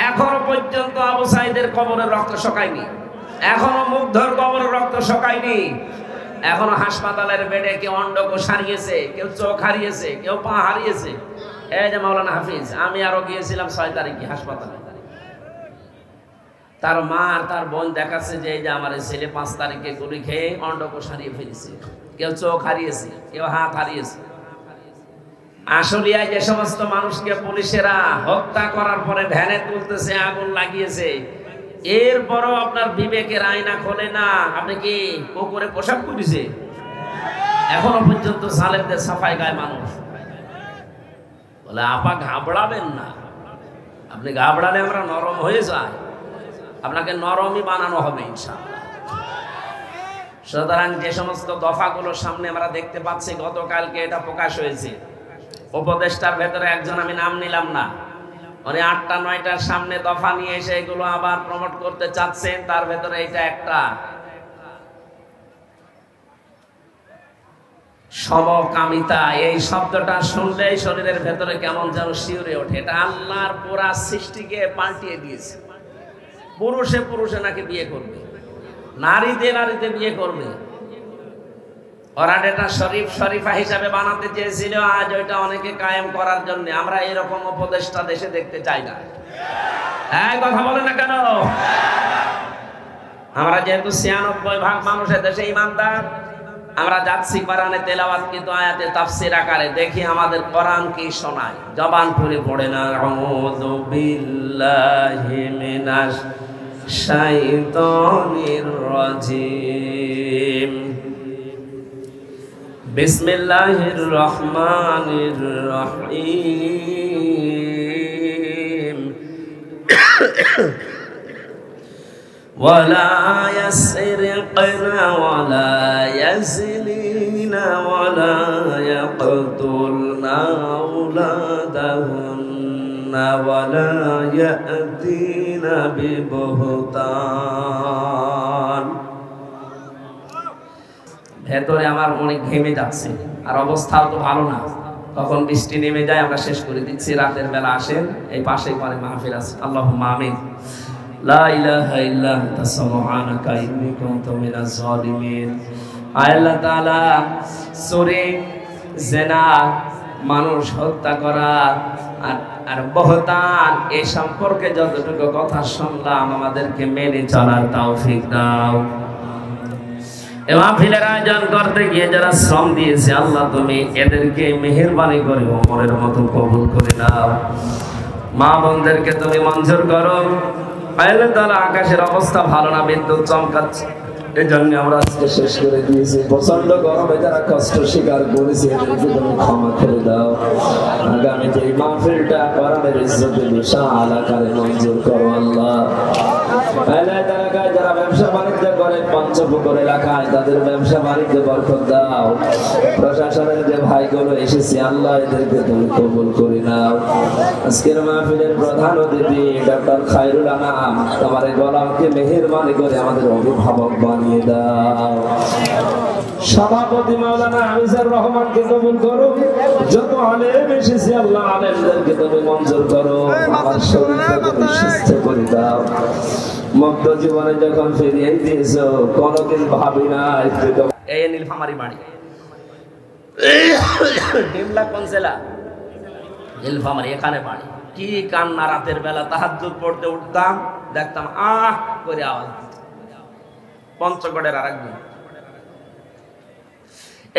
এখনো পর্যন্ত আবু সাইদের কবরের রক্ত শুকায়নি, এখনো মুগ্ধর কবরের রক্ত শুকায়নি, এখনো হাসপাতালের বেডে কেউ অন্ডকোষ হারিয়েছে, কেউ চোখ হারিয়েছে, কেউ পা হারিয়েছে। এই যে মাওলানা হাফিজ, আমি আরো গিয়েছিলাম 6 তারিখে হাসপাতালে। তার মা আর তার বোন দেখাচ্ছে যে এই যে আমার ছেলে 5 তারিখে গুলি খেয়ে অন্ডকোষ হারিয়ে ফেলেছে, কেউ চোখ হারিয়েছে, কেউ হাত হারিয়েছে। আশুলিয়ায় যে সমস্ত মানুষকে পুলিশেরা হত্যা করার পরে ভ্যানে তুলতেছে, আগুন লাগিয়েছে, এরপরও আপনার বিবেকের আয়না খোলে না। আপনি কি পুকুরে পোশাক করেছে? এখনো পর্যন্ত জালেমদের সাফাই গায় মানুষ। বলে আপা ঘাবড়াবেন না, আপনি ঘাবড়ালে আমরা নরম হয়ে যাই, আপনাকে নরমই বানানো হবে ইনশাআল্লাহ। সুতরাং যে সমস্ত দফাগুলোর সামনে আমরা দেখতে পাচ্ছি, গতকালকে এটা প্রকাশ হয়েছে, উপদেষ্টার ভেতরে একজন, আমি নাম নিলাম না, উনি 8টা 9টার সামনে দফা নিয়ে এসে এগুলো আবার প্রমোট করতে চাচ্ছেন। তার ভেতরে এটা একটা। সমকামিতা এই শব্দটা শুনলেই শরীরের ভেতরে কেমন যেন শিউরে ওঠে। এটা আল্লাহর পুরা সৃষ্টিকে পাল্টিয়ে দিয়েছে। পুরুষে পুরুষে নাকি বিয়ে করবে, নারীতে নারীতে বিয়ে করবে। ওরা এটা শরীফা হিসাবে বানাতে চেয়েছিল, আজ ওইটা অনেকে কায়েম করার জন্য। আমরা এরকম উপদেষ্টা দেশে দেখতে চাই না। হ্যাঁ, কথা বলে না কেন? আমরা যেহেতু ৯৬% মানুষের দেশে ঈমানদার, আমরা যাচ্ছি কোরআনে তেলাওয়াত কিন্তু আয়াতে তাফসীর আকারে। দেখি আমাদের কোরআন কি শোনায়। জবান খুলে পড়ে না, আউযু বিল্লাহি মিনাশ শাইতানির রাজিম, বিসমিল্লাহির রহমানির রহিম। ولا يسرقن ولا يزنين ولا يقتلن أولادهن ولا يأتين ببهتان। ভেতরে আমার অনেক ঘেমে যাচ্ছে, আর অবস্থাও তো ভালো না। কখন বৃষ্টি নেমে যায় আমরা শেষ করে দিচ্ছি। রাতের বেলা আসেন, এই পাশেই পরে মাহফিল আছে। আল্লাহুম্মা আমিন। লা ইলাহা ইল্লা আনতা সুবহানাকা ইন্নী কুনতু মিনাজ জালিমিন। আল্লাহ তাআলা চুরি, জিনা, মানুষ হত্যা করা আর বহতান এই সম্পর্কে যতটুকু কথা শুনলাম আমাদেরকে মেনে চলার তৌফিক দাও। এই মাহফিলের আয়োজন করতে গিয়ে যারা শ্রম দিয়েছে আল্লাহ তুমি এদেরকে মেহেরবানি করে ওমরের মতো কবুল করে নাও। মা বোনদেরকে তুমি মঞ্জুর করো। আল্লাহ তাআলা আকাশের অবস্থা ভালো না, বিদ্যুৎ চমকাচ্ছে, এই জন্য আমরা আজকে শেষ করে দিয়েছি। প্রচন্ড গরমে যারা কষ্ট স্বীকার করেছে এদেরকে তুমি ক্ষমা করে দাও। আগামীতে এই মাহফিলটা কোরআনের ইজ্জতে বিশাল আকারে মঞ্জুর করো আল্লাহ। যারা ব্যবসা বাণিজ্য করে পঞ্চপুকুর এলাকায় তাদের ব্যবসা বাণিজ্য বরকত দাও। প্রশাসনের যে ভাইগুলো এসেছে আল্লাহ এদেরকে তুমি কবুল করে নাও। আজকের মাহফিলের প্রধান অতিথি ডক্টর খায়রুল আনাম, তোমার গোলামকে মেহেরবানি করে আমাদের অভিভাবক বানিয়ে দাও। সভাপতি মাওলানা আমিজার রহমানকে কবুল করো। যত আলেম এসেছে আল্লাহ আলেমদেরকে তুমি মঞ্জুর করো। আমার শরীরকে তুমি সুস্থ করে দাও। মুক্ত জীবনে যখন ফিরিয়ে দিয়েছো কোনদিন ভাবি না এই নীলফামারী বাড়ি ডিমলা কোন জেলা? নীলফামারী, এখানে বাড়ি। কি কান্না! রাতের বেলা তাহাজ্জুদ পড়তে উঠতাম, দেখতাম আহ করে আওয়াজ। পঞ্চগড়ের আরেকজন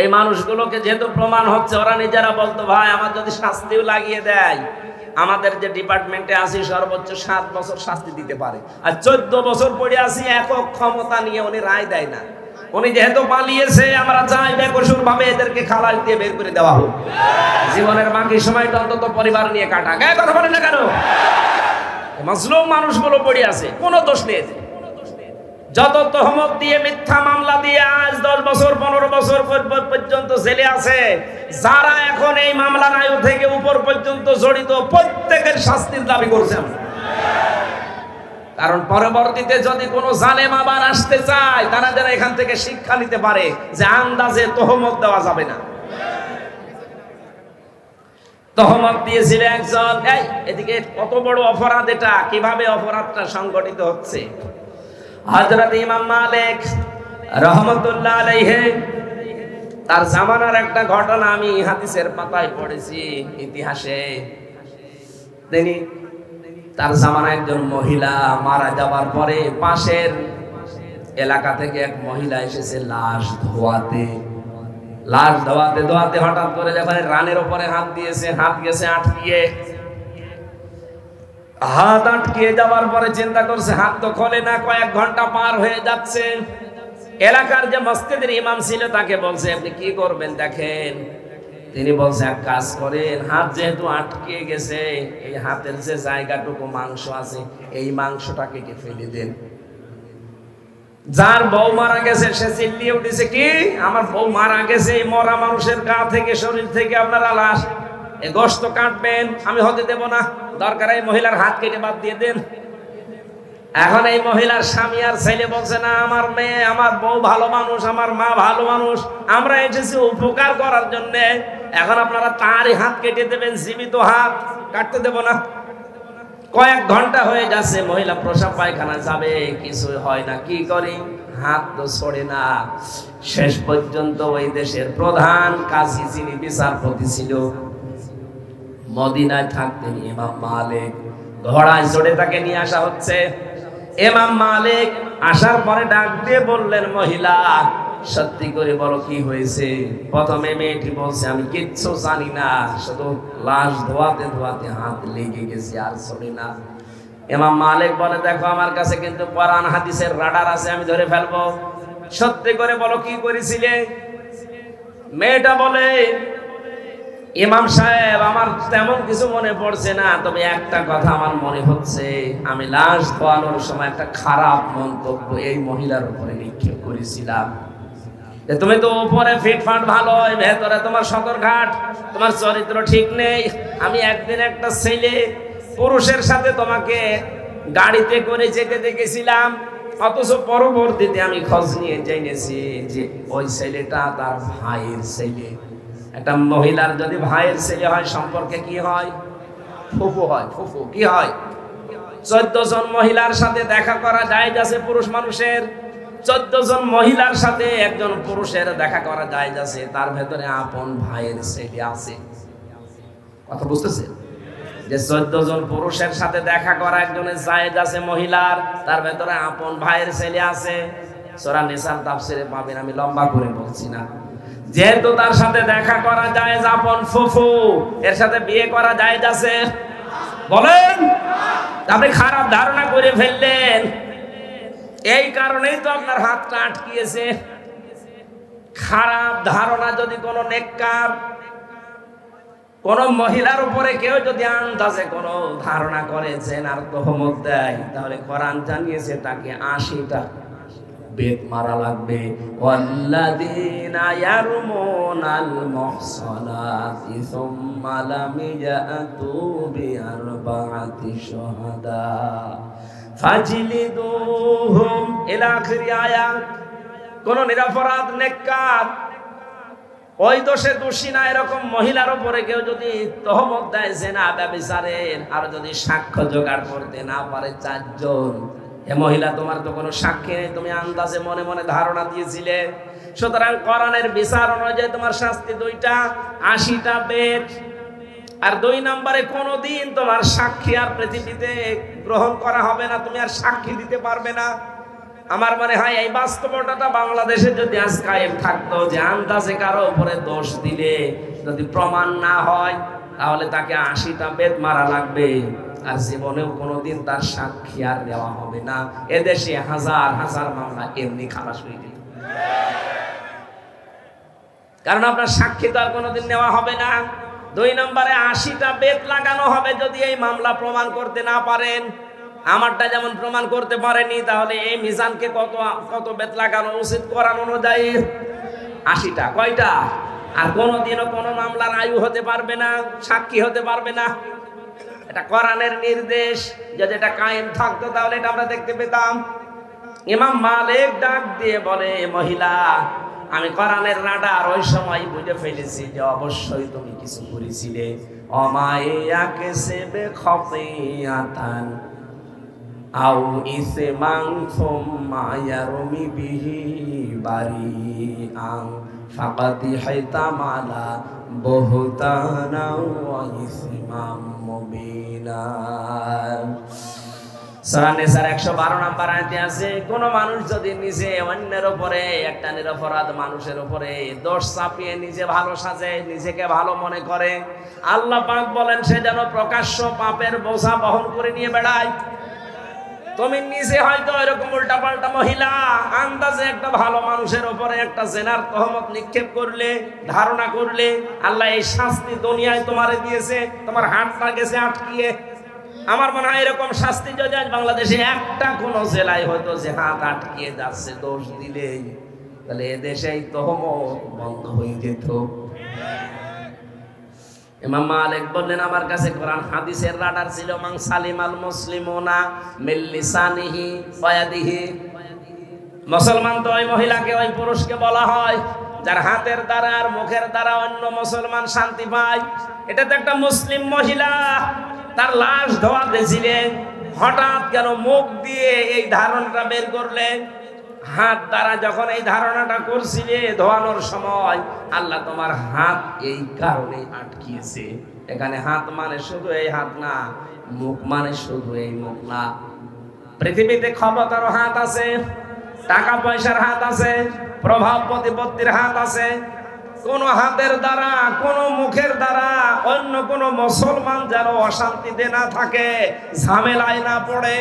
এই মানুষগুলোকে যেহেতু প্রমাণ হচ্ছে, ওরা নিজেরা বলতো ভাই আমার যদি শাস্তিও লাগিয়ে দেয়, আমাদের যে ডিপার্টমেন্টে আছি সর্বোচ্চ 7 বছর শাস্তি দিতে পারে, আর 14 বছর পড়ে আছি একক ক্ষমতা নিয়ে উনি রায় দেয় না। উনি যেহেতু পালিয়েছে আমরা চাই বেকসুর ভাবে এদেরকে খালাস দিয়ে বের করে দেওয়া হোক। জীবনের বাকি সময়টা অন্তত পরিবার নিয়ে কাটা। গায়ে কথা বলে না কেন? মাজলুম মানুষগুলো পড়ে আছে, কোনো দোষ নেই। যত তহমত দিয়ে মিথ্যা মামলা দিয়ে আজ 10 বছর 15 বছর পর্যন্ত জেলে আছে, যারা এখন এই মামলার আয়ু থেকে উপর পর্যন্ত জড়িত প্রত্যেকের শাস্তির দাবি করছেন। কারণ পরবর্তীতে যদি কোনো জালেম আবার আসতে চায়, তারা যেন এখান থেকে শিক্ষা নিতে পারে যে আন্দাজে তহমত দেওয়া যাবে না। তহমত দিয়েছিল একজন। এদিকে কত বড় অপরাধ এটা! কিভাবে অপরাধটা সংগঠিত হচ্ছে? হযরত ইমাম মালিক রাহমাতুল্লাহ আলাইহি তার জামানার একটা ঘটনা আমি হাদিসের পাতায় পড়েছি, ইতিহাসে। তিনি তার জামানায় একজন মহিলা মারা যাওয়ার পরে পাশের এলাকা থেকে এক মহিলা এসেছে লাশ ধোয়াতে। লাশ ধোয়াতে ধোয়াতে হঠাৎ করে যখন রানের উপরে হাত দিয়েছে, হাত গেছে আটকিয়ে। হাত আটকিয়ে যাওয়ার পরে চিন্তা করছে হাত তো খোলে না, কয়েক ঘন্টা পার হয়ে যাচ্ছে। এলাকার যে মসজিদের ইমাম ছিল তাকে বলছে আপনি কি করবেন দেখেন। তিনি বলছে এক কাজ করেন, হাত যেহেতু আটকে গেছে, এই হাতের যে জায়গাটুকু মাংস আছে এই মাংসটা কেটে ফেলে দেন। যার বউ মারা গেছে সে চিল্লিয়ে উঠেছে, কি আমার বউ মারা গেছে, এই মরা মানুষের গা থেকে শরীর থেকে আপনারা লাশ এই গোশত কাটবেন, আমি হতে দেব না, দরকার এই মহিলার হাত কেটে বাদ দিয়ে দেন। এখন এই মহিলার স্বামী আর ছেলে বলছে না, আমার মেয়ে, আমার বউ ভালো মানুষ, আমার মা ভালো মানুষ, আমরা এসেছি উপকার করার জন্য। এখন আপনারা তারই হাত কেটে দেবেন, জীবিত হাত কাটতে দেব না। কয়েক ঘন্টা হয়ে যাচ্ছে, মহিলা প্রসাব পায়খানা যাবে, কিছু হয় না। কি করি, হাত তো ছড়ে না। শেষ পর্যন্ত ওই দেশের প্রধান কাজী, যিনি বিচারপতি ছিল, মদিনায় থাকতেন ইমাম মালিক, ঘোড়ায় চড়ে তাকে নিয়ে আসা হচ্ছে। ইমাম মালিক আসার পরে ডাক দিয়ে বললেন, মহিলা সত্যি করে বলো কি হয়েছে। প্রথমে মেয়েটি বলছে, আমি কিচ্ছু জানি না, শুধু লাশ ধোয়াতে ধোয়াতে হাত লেগে গেছে, আর চলে না। ইমাম মালিক বলে, দেখো আমার কাছে কিন্তু কোরআন হাদিসের রাডার আছে, আমি ধরে ফেলবো। সত্যি করে বলো কি করেছিলে। মেয়েটা বলে, ইমাম সাহেব, আমার তেমন কিছু মনে পড়ছে না, তবে একটা কথা আমার মনে হচ্ছে, আমি লাশ ধোয়ানোর সময় একটা খারাপ মন্তব্য এই মহিলার উপরে নিক্ষেপ করেছিলাম। তুমি তো উপরে ফিটফাট ভালো, ভেতরে তোমার সদরঘাট, তোমার চরিত্র ঠিক নেই। আমি একদিন একটা ছেলে পুরুষের সাথে তোমাকে গাড়িতে করে যেতে দেখেছিলাম, অথচ পরবর্তীতে আমি খোঁজ নিয়ে জেনেছি যে ওই ছেলেটা তার ভাইয়ের ছেলে। একটা মহিলার যদি ভাইয়ের ছেলে হয়, সম্পর্কে কি হয়? ফুফু হয়। ফুফু কি হয়? 14 জন মহিলার সাথে দেখা করা জায়েজ আছে পুরুষ মানুষের। 14 জন মহিলার সাথে একজন পুরুষের দেখা করা জায়েজ আছে, তার ভেতরে আপন ভাইয়ের ছেলে আছে। কথা বুঝতেছেন? যে 14 জন পুরুষের সাথে দেখা করা একজনের জায়েজ আছে মহিলার, তার ভেতরে আপন ভাইয়ের ছেলে আছে। সূরা নিসার তাফসিরে পাবেন, আমি লম্বা করে বলছি না। যেহেতু তার সাথে দেখা করা জায়েজ, আপন ফুফু, এর সাথে বিয়ে করা জায়েজ আছে? বলেন। আপনি খারাপ ধারণা করে ফেললেন, এই কারণেই তো আপনার হাতটা আটকিয়েছে। খারাপ ধারণা যদি কোনো নেককার, কোন মহিলার উপরে কেউ যদি আন্দাজে কোন ধারণা করেছেন আর তহমত দেয়, তাহলে কোরআন জানিয়েছে তাকে 80টা বেত মারা লাগবে। ওয়াল্লাযীনা ইয়ারমুনাল মুহসানাতি সুম্মা লাম ইয়াতু বিআরবা'তি শুহাদা ফাজলিদুহুম ইলা আখির আয়াত। কোন নিরপরাধ নেককার, ওই দোষে দোষী না এরকম মহিলার উপরে কেউ যদি তহমত দেয় জিনা ব্যভিচারের, আর যদি সাক্ষ্য জোগাড় করতে না পারে 4 জন, এ মহিলা তোমার তো কোনো সাক্ষী নেই, তুমি আন্দাজে মনে মনে ধারণা দিয়েছিলে। সুতরাং কোরআনের বিচার অনুযায়ী তোমার শাস্তি 2টা, 80টা বেত। আর 2 নম্বরে কোনোদিন তোমার সাক্ষী আর পৃথিবীতে গ্রহণ করা হবে না, তুমি আর সাক্ষী দিতে পারবে না। আমার মনে হয় এই বাস্তবতাটা বাংলাদেশে যদি আজ কায়েম থাকতো, যে আন্দাজে কারো উপরে দোষ দিলে যদি প্রমাণ না হয়, তাহলে তাকে 80টা বেত মারা লাগবে, আর জীবনেও কোনোদিন তার সাক্ষী আর দেওয়া হবে না। এদেশে হাজার হাজার মামলা এমনি খালাস হয়ে গেল, কারণ আপনার সাক্ষী তো আর কোনোদিন নেওয়া হবে না। 2 নম্বরে 80টা বেত লাগানো হবে যদি এই মামলা প্রমাণ করতে না পারেন। আমারটা যেমন প্রমাণ করতে পারেনি, তাহলে এই মিজানকে কত বেত লাগানো উচিত কোরআন অনুযায়ী? 80টা। কয়টা? আর কোনোদিনও কোনো মামলার আয়ু হতে পারবে না, সাক্ষী হতে পারবে না। এটা কোরআনের নির্দেশ। যদি এটা কায়েম থাকতো তাহলে এটা আমরা দেখতে পেতাম। ইমাম মালিক ডাক দিয়ে বলে, মহিলা, আমি কোরআনের রাডার ওই সময় বুঝে ফেলেছি যে অবশ্যই তুমি কিছু করেছিলে। অমায়াকে সেবে খতিয়াতান আও ইসমান সুম্মা ইয়ারমি বিহি বারিআন ফাকাদ হাইতামালা বুহতানা ওয়া ইসমাম মুবিনা। সূরা নিসার 112 নম্বর আয়াতে আছে, কোন মানুষ যদি নিজে অন্যের উপরে, একটা নিরপরাধ মানুষের উপরে দোষ চাপিয়ে নিজে ভালো সাজে, নিজেকে ভালো মনে করে, আল্লাহ পাক বলেন সে যেন প্রকাশ্য পাপের বোঝা বহন করে নিয়ে বেড়ায়। তুমি নিজে হয়তো এরকম উল্টাপাল্টা মহিলা আন্দাজে একটা ভালো মানুষের উপরে একটা জেনার তহমত নিক্ষেপ করলে, ধারণা করলে, আল্লাহ এই শাস্তি দুনিয়ায় তোমারে দিয়েছে, তোমার হাতটা গেছে আটকিয়ে। আমার মনে হয় এরকম শাস্তি যদি আজ বাংলাদেশে একটা কোন জেলায় হয়তো যে হাত আটকিয়ে যাচ্ছে দোষ দিলেই, তাহলে এদেশে এই তহমত বন্ধ হয়ে যেত। ইমাম মালিক বললেন আমার কাছে কোরআন হাদিসের রাডার ছিল, মান সালিমাল মুসলিমুনা মিন লিসানিহি ওয়া ইয়াদিহি। মুসলমান তো ওই মহিলাকে, ওই পুরুষকে বলা হয় যার হাতের দ্বারা আর মুখের দ্বারা অন্য মুসলমান শান্তি পায়। এটা তো একটা মুসলিম মহিলা, তার লাশ ধোয়াতে ছিলেন, হঠাৎ কেন মুখ দিয়ে এই ধারণাটা বের করলেন? হাত দ্বারা যখন এই ধারণাটা করছিলে ধোয়ানোর সময়, আল্লাহ তোমার হাত এই কারণে আটকিয়েছে। এখানে হাত মানে শুধু এই হাত না, মুখ মানে শুধু এই মুখ না। পৃথিবীতে ক্ষমতারও হাত আছে, টাকা পয়সার হাত আছে, প্রভাব প্রতিপত্তির হাত আছে। কোন হাতের দ্বারা, কোন মুখের দ্বারা অন্য কোন মুসলমান যেন অশান্তিতে না থাকে, ঝামেলায় না পড়ে।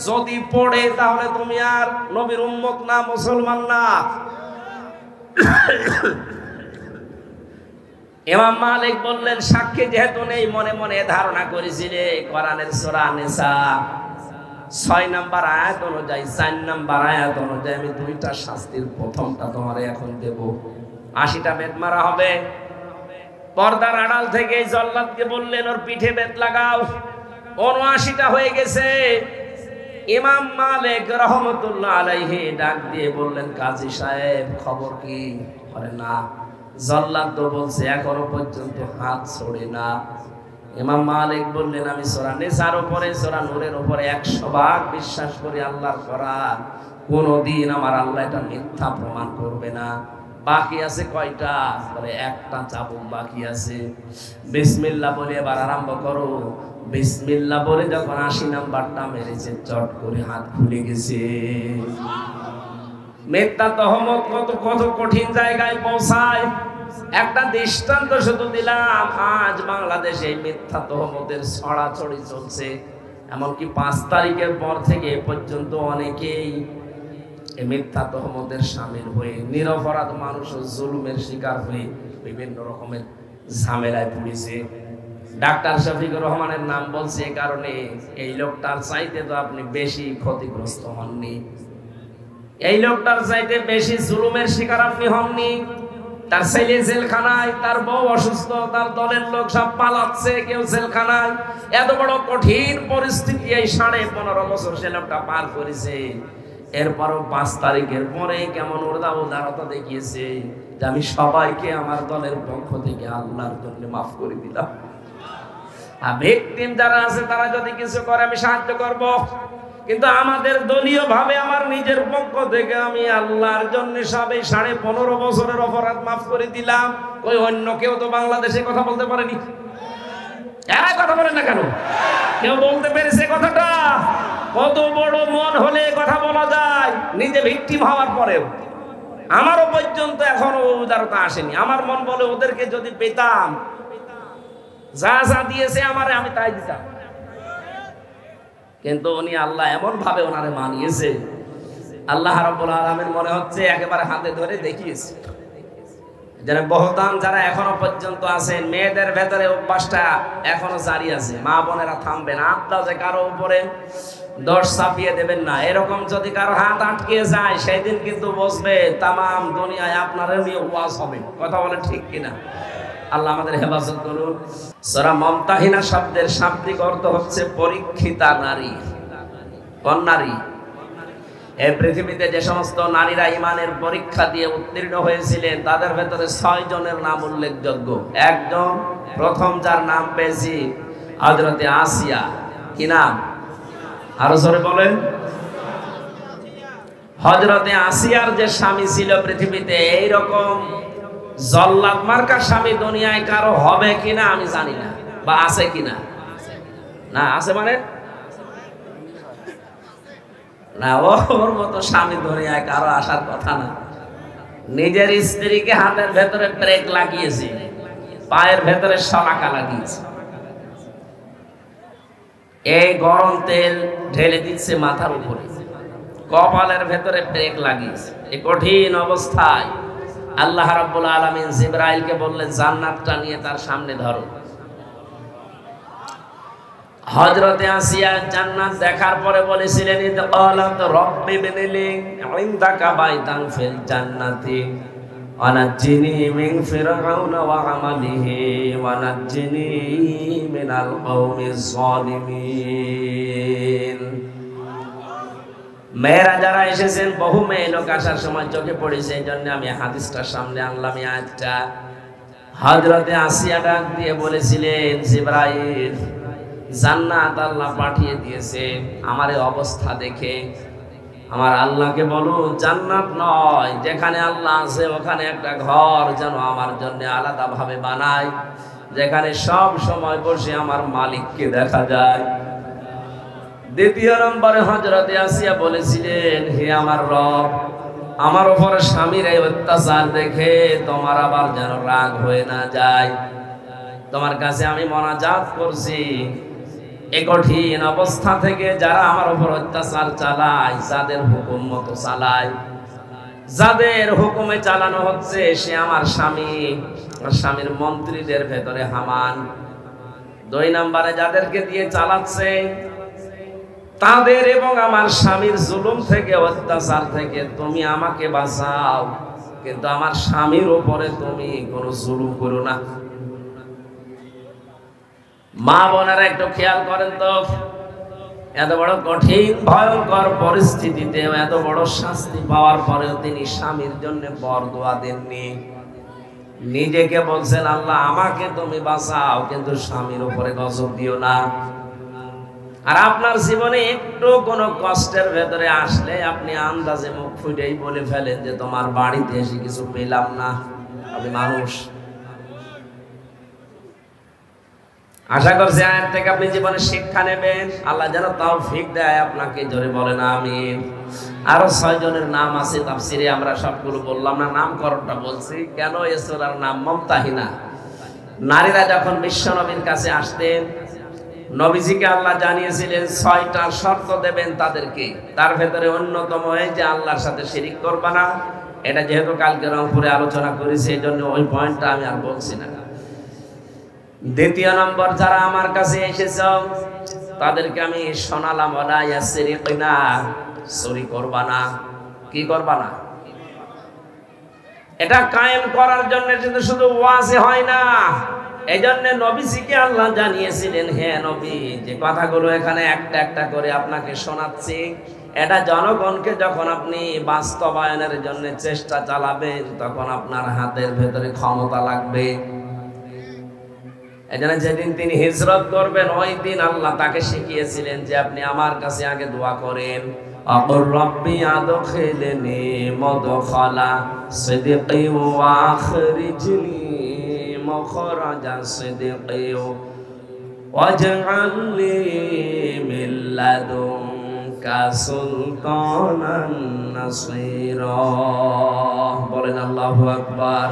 যদি পড়ে তাহলে তুমি আর নবীর উম্মত না, মুসলমান না। ইমাম মালিক বললেন সাক্ষী যেহেতু নেই, মনে মনে ধারণা করেছিলে। কোরআনের সূরা নিসা 6 নম্বর আয়াত অনুযায়ী, 4 নম্বর আয়াত অনুযায়ী আমি দুইটা শাস্তির প্রথমটা তোমারে এখন দেব। 80টা বেত মারা হবে। পর্দার আড়াল থেকে জল্লাদকে বললেন ওর পিঠে বেত লাগাও। 79টা হয়ে গেছে। ইমাম মালিক রহমতুল্লাহ আলাইহি ডাক দিয়ে বললেন কাজী সাহেব খবর কি? বলে না, জল্লাদ তো বলছে এখনো পর্যন্ত হাত ছড়ে না। ইমাম মালিক বললেন আমি সূরা নিসার উপরে, সূরা নূরের উপরে 100 ভাগ বিশ্বাস করি আল্লাহর কোরআন। কোনদিন আমার আল্লাহ এটা মিথ্যা প্রমাণ করবে না। বাকি আছে কয়টা? বলে একটা চাবুক বাকি আছে। বিসমিল্লাহ বলে এবার আরম্ভ করো। বিসমিল্লাহ বলে যখন 80 নাম্বারটা মেরেছে, চট করে হাত খুলে গেছে। মিথ্যা তহমত কত কঠিন জায়গায় পৌঁছায়। একটা দৃষ্টান্ত শুধু দিলাম, আজ বাংলাদেশে মিথ্যা তহমতের ছড়াছড়ি চলছে। এমনকি 5 তারিখের পর থেকে এ পর্যন্ত অনেকেই এই মিথ্যা তহমতের শামিল হয়ে নিরপরাধ মানুষ জুলুমের শিকার হয়ে বিভিন্ন রকমের ঝামেলায় পড়েছে। ডাক্তার শফিকুর রহমানের নাম বলছে এই কারণে, এই লোকটার চাইতে তো আপনি বেশি ক্ষতিগ্রস্ত হননি, এই লোকটার চাইতে বেশি জুলুমের শিকার আপনি হননি। তার ছেলে জেলখানায়, তার বউ অসুস্থ, তার দলের লোক সব পালাচ্ছে, কেউ জেলখানায়। এত বড় কঠিন পরিস্থিতি এই 15.5 বছর সে লোকটা পার করেছে। এরপরও 5 তারিখের পরে কেমন উদারতা দেখিয়েছে যে আমি সবাইকে আমার দলের পক্ষ থেকে আল্লাহর জন্য মাফ করে দিলাম। আর ভিকটিম যারা আছে তারা যদি কিছু করে আমি সাহায্য করব, কিন্তু আমাদের দলীয় ভাবে আমার নিজের পক্ষ থেকে আমি আল্লাহর জন্য সবে 15.5 বছরের অপরাধ মাফ করে দিলাম। ওই অন্য কেউ তো বাংলাদেশে কথা বলতে পারেনি। এরা কথা বলেন না কেন? কেউ বলতে পেরেছে কথাটা? কত বড় মন হলে কথা বলা যায়, নিজে ভিকটিম হওয়ার পরেও। আমারও পর্যন্ত এখনো উদারতা আসেনি। আমার মন বলে ওদেরকে যদি পেতাম, যা যা দিয়েছে আমারে আমি তাই দিতাম। কিন্তু উনি আল্লাহ এমন ভাবে ওনারে মানিয়েছে, আল্লাহ রাব্বুল আলামিন মনে হচ্ছে একেবারে হাতে ধরে দেখিয়েছে। যারা বহতান যারা এখনো পর্যন্ত আছেন, মেয়েদের ভেতরে অভ্যাসটা এখনো জারি আছে। মা বোনেরা থামবেন, আন্দাজে কারো উপরে দোষ চাপিয়ে দেবেন না। এরকম যদি কারো হাত আটকে যায়, সেই দিন কিন্তু বসবে তামাম দুনিয়ায় আপনার নিয়ে ওয়াজ হবে। কথা বলে ঠিক কিনা? আল্লাহ আমাদের হেফাজত করুন। সূরা মুমতাহিনা শব্দের শাব্দিক অর্থ হচ্ছে পরীক্ষিতা নারী। কোন নারী? এই পৃথিবীতে যে সমস্ত নারীরা ইমানের পরীক্ষা দিয়ে উত্তীর্ণ হয়েছিলেন, তাদের ভেতরে 6 জনের নাম উল্লেখযোগ্য। একজন প্রথম যার নাম পেয়েছি, হযরতে আসিয়া। কি নাম? আরো জোরে বলেন। হযরতে আসিয়ার যে স্বামী ছিল পৃথিবীতে, এইরকম জল্লাদ মার্কা স্বামী দুনিয়ায় কারো হবে কিনা আমি জানি না, বা আছে কিনা। না আছে মানে না, ওর মতো স্বামী দুনিয়ায় কারো আসার কথা না। নিজের স্ত্রীকে হাতের ভেতরে ব্রেক লাগিয়েছে, পায়ের ভেতরে শলাকা লাগিয়েছে, এই গরম তেল ঢেলে দিচ্ছে মাথার উপরে, কপালের ভেতরে ব্রেক লাগিয়েছে। এই কঠিন অবস্থায় আল্লাহ রাব্বুল আলামিন জিবরাইলকে বললেন জান্নাতটা নিয়ে তার সামনে ধরো। হযরতে আসিয়া জান্নাত দেখার পরে বলেছিলেন ইদ ক্বালাত রাব্বি বিনিলি ইনদাকা বাইতান ফিল জান্নাতি ওয়ানাজ্জিনি মিন ফিরআউনা ওয়া আমালিহি ওয়ানাজ্জিনি মিনাল কওমিজ যালিমিন। মেয়েরা যারা এসেছেন, বহু মেয়ে লোক আসার সময় চোখে পড়েছে, এই জন্য আমি হাদিসটা সামনে আনলাম। এই আয়াতটা হযরতে আসিয়া ডাক দিয়ে বলেছিলেন, জিবরাইল, জান্নাত আল্লাহ পাঠিয়ে দিয়েছে আমার এই অবস্থা দেখে। আমার আল্লাহকে বলো জান্নাত নয়, যেখানে আল্লাহ আছে ওখানে একটা ঘর যেন আমার জন্য আলাদা ভাবে বানায়, যেখানে সব সময় বসে আমার মালিককে দেখা যায়। দ্বিতীয় নম্বরে হযরতে আসিয়া বলেছিলেন, হে আমার রব, আমার উপরে স্বামীর এই অত্যাচার দেখে তোমার আবার যেন রাগ হয়ে না যায়। তোমার কাছে আমি মোনাজাত করছি, এই কঠিন অবস্থা থেকে যারা আমার উপর অত্যাচার চালায়, যাদের হুকুম মতো চালায়, যাদের হুকুমে চালানো হচ্ছে, সে আমার স্বামী, আমার স্বামীর মন্ত্রীদের ভেতরে হামান। দুই নম্বরে যাদেরকে দিয়ে চালাচ্ছে, তাদের এবং আমার স্বামীর জুলুম থেকে, অত্যাচার থেকে তুমি আমাকে বাঁচাও, কিন্তু আমার স্বামীর উপরে তুমি কোনো জুলুম করো না। মা বোনেরা একটু খেয়াল করেন তো, এত বড় কঠিন ভয়ঙ্কর পরিস্থিতিতে, এত বড় শাস্তি পাওয়ার পরেও তিনি স্বামীর জন্য বরদোয়া দেননি। নিজেকে বলছেন, আল্লাহ আমাকে তুমি বাঁচাও, কিন্তু স্বামীর উপরে গজব দিও না। আর আপনার জীবনে একটু কোনো কষ্টের ভেতরে আসলে আপনি আন্দাজে মুখ ফুটেই বলে ফেলেন যে তোমার বাড়িতে এসে কিছু পেলাম না। আপনি মানুষ। আশা করছি আয়াত থেকে আপনি জীবনে শিক্ষা নেবেন। আল্লাহ যেন তৌফিক দেয় আপনাকে, জোরে বলেন আমিন। আরো 6 জনের নাম আছে তাফসিরে, আমরা সবগুলো বললাম না, নামকরণটা বলছি। কেন? এই সূরার নাম মুমতাহিনা। নারীরা যখন বিশ্ব নবীর কাছে আসতেন, নবীজিকে আল্লাহ জানিয়েছিলেন 6টা শর্ত দেবেন তাদেরকে। তার ভেতরে অন্যতম এই যে আল্লাহর সাথে শিরিক করবা না। এটা যেহেতু কালকে রংপুরে আলোচনা করেছি, এই জন্য ওই পয়েন্টটা আমি আর বলছি না। দ্বিতীয় নম্বর, যারা আমার কাছে এসেছ তাদেরকে আমি শোনালাম, ওয়ালা ইয়াসরিকনা, চুরি করবা না। কি করবা না? এটা কায়েম করার জন্য কিন্তু শুধু ওয়াজে হয় না। এই জন্য নবীজিকে আল্লাহ জানিয়েছিলেন, হে নবী, যে কথাগুলো এখানে একটা একটা করে আপনাকে শোনাচ্ছি, এটা জনগণকে যখন আপনি বাস্তবায়নের জন্য চেষ্টা চালাবেন, তখন আপনার হাতের ভেতরে ক্ষমতা লাগবে। এজন্য যেদিন তিনি হিজরত করবেন, ওই দিন আল্লাহ তাকে শিখিয়েছিলেন যে আপনি আমার কাছে আগে দোয়া করেন, আকুর রব্বি আদখিলনি মুদখালা সিদকি ওয়া আখরিজনি মুখরাজা সিদকি ওয়াজআলনি মিন লাদুনকা সুলতানান নাসীরা। বলেন আল্লাহু আকবার।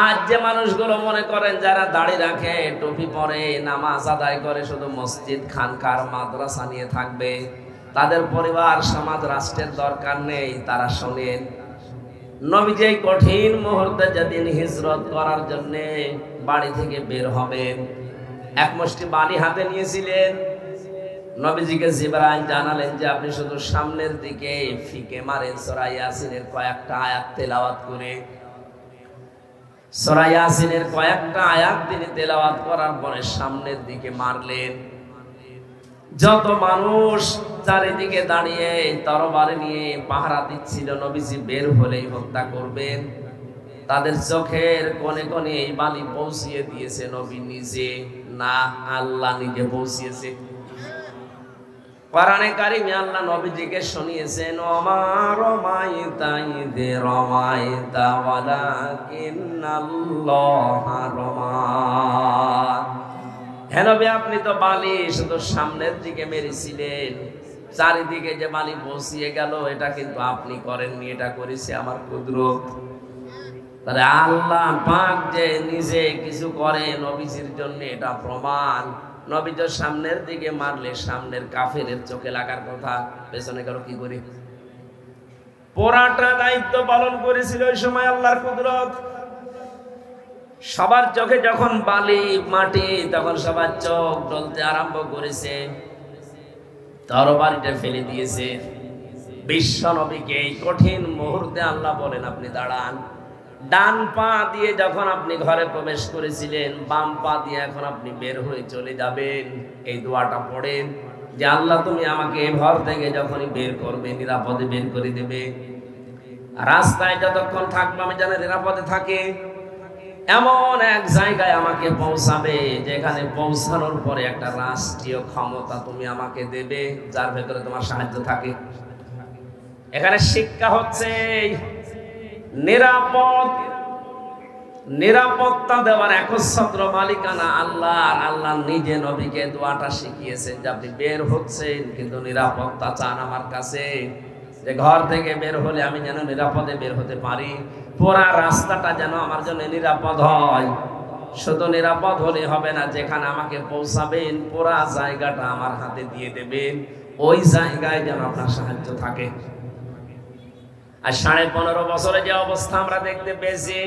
আজ যে মানুষগুলো মনে করেন যারা দাড়ি রাখে, টুপি পরে, নামাজ আদায় করে, শুধু মসজিদ, খানকার, মাদ্রাসা নিয়ে থাকবে, তাদের পরিবার, সমাজ, রাষ্ট্রের দরকার নেই। তারা শোনেন, নবীজি এই কঠিন মুহূর্তে যেদিন হিজরত করার জন্য বাড়ি থেকে বের হবেন, এক মুষ্টি বালি হাতে নিয়েছিলেন। নবীজিকে জিবরাইল জানালেন যে আপনি শুধু সামনের দিকে ফিকে মারেন, সূরা ইয়াসিনের কয়েকটা আয়াত তেলাওয়াত করে। সূরা ইয়াসিনের কয়েকটা আয়াত তিনি তেলাওয়াত করার পরে সামনের দিকে মারলেন। যত মানুষ চারিদিকে দাঁড়িয়ে তরবারি নিয়ে পাহারা দিচ্ছিল, নবীজি বের হলেই হত্যা করবেন, তাদের চোখের কোণে কোণে এই বালি পৌঁছিয়ে দিয়েছে নবী নিজে না, আল্লাহ নিজে পৌঁছিয়েছে। কোরআনে কারিমে আল্লাহ নবীজিকে শুনিয়েছেন, ওমা রমাইতা ইয রমাইতা ওয়ালাকিন্নাল্লাহা রমা। হে নবী, আপনি তো বালি শুধু সামনের দিকে মেরেছিলেন, চারিদিকে যে বালি পৌঁছিয়ে গেল এটা কিন্তু আপনি করেননি, এটা করেছে আমার কুদরত। তাহলে আল্লাহ পাক যে নিজে কিছু করে নবীজির জন্য, এটা প্রমাণ। নবী তো সামনের দিকে মারলে সামনের কাফেরের চোখে লাগার কথা, পেছনে কারো কি করে? পুরাটা দায়িত্ব পালন করেছিল ওই সময় আল্লাহর কুদরত। সবার চোখে যখন বালি মাটি, তখন সবার চোখ জ্বলতে আরম্ভ করেছে, তরবারিটা ফেলে দিয়েছে। বিশ্ব নবীকে এই কঠিন মুহূর্তে আল্লাহ বলেন আপনি দাঁড়ান। ডান পা দিয়ে যখন আপনি ঘরে প্রবেশ করেছিলেন, বাম পা দিয়ে এখন আপনি বের হয়ে চলে যাবেন। এই দোয়াটা পড়েন যে আল্লাহ তুমি আমাকে এই ঘর থেকে যখনই বের করবে নিরাপদে বের করে দেবে। রাস্তায় যতক্ষণ থাকবো আমি যেন নিরাপদে থাকে, এমন এক জায়গায় আমাকে পৌঁছাবে যেখানে পৌঁছানোর পরে একটা রাষ্ট্রীয় ক্ষমতা তুমি আমাকে দেবে যার ভেতরে তোমার সাহায্য থাকে। এখানে শিক্ষা হচ্ছে নিরাপত্তা দেওয়ার একচ্ছত্র মালিকানা আল্লাহ। আর আল্লাহ নিজে নবীকে দোয়াটা শিখিয়েছেন যে আপনি বের হচ্ছেন কিন্তু নিরাপত্তা চান আমার কাছে, যে ঘর থেকে বের হলে আমি যেন নিরাপদে বের হতে পারি, পুরা রাস্তাটা যেন আমার জন্য নিরাপদ হয়। শুধু নিরাপদ হলে হবে না, যেখানে আমাকে পৌঁছাবেন পুরা জায়গাটা আমার হাতে দিয়ে দেবেন, ওই জায়গায় যেন আপনার সাহায্য থাকে। আর 15.5 বছরে যে অবস্থা আমরা দেখতে পেয়েছি,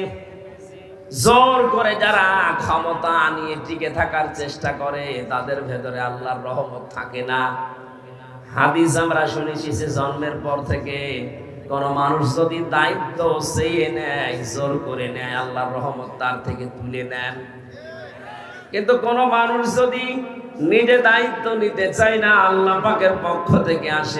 জোর করে যারা ক্ষমতা নিয়ে টিকে থাকার চেষ্টা করে তাদের ভেতরে আল্লাহর রহমত থাকে না। হাদিস আমরা শুনেছি যে জন্মের পর থেকে কোন মানুষ যদি দায়িত্ব চেয়ে নেয়, জোর করে নেয়, আল্লাহর রহমত তার থেকে তুলে নেন। কিন্তু কোন মানুষ যদি নিজে দায়িত্ব নিতে চায় না, আল্লাহ পাকের পক্ষ থেকে আসে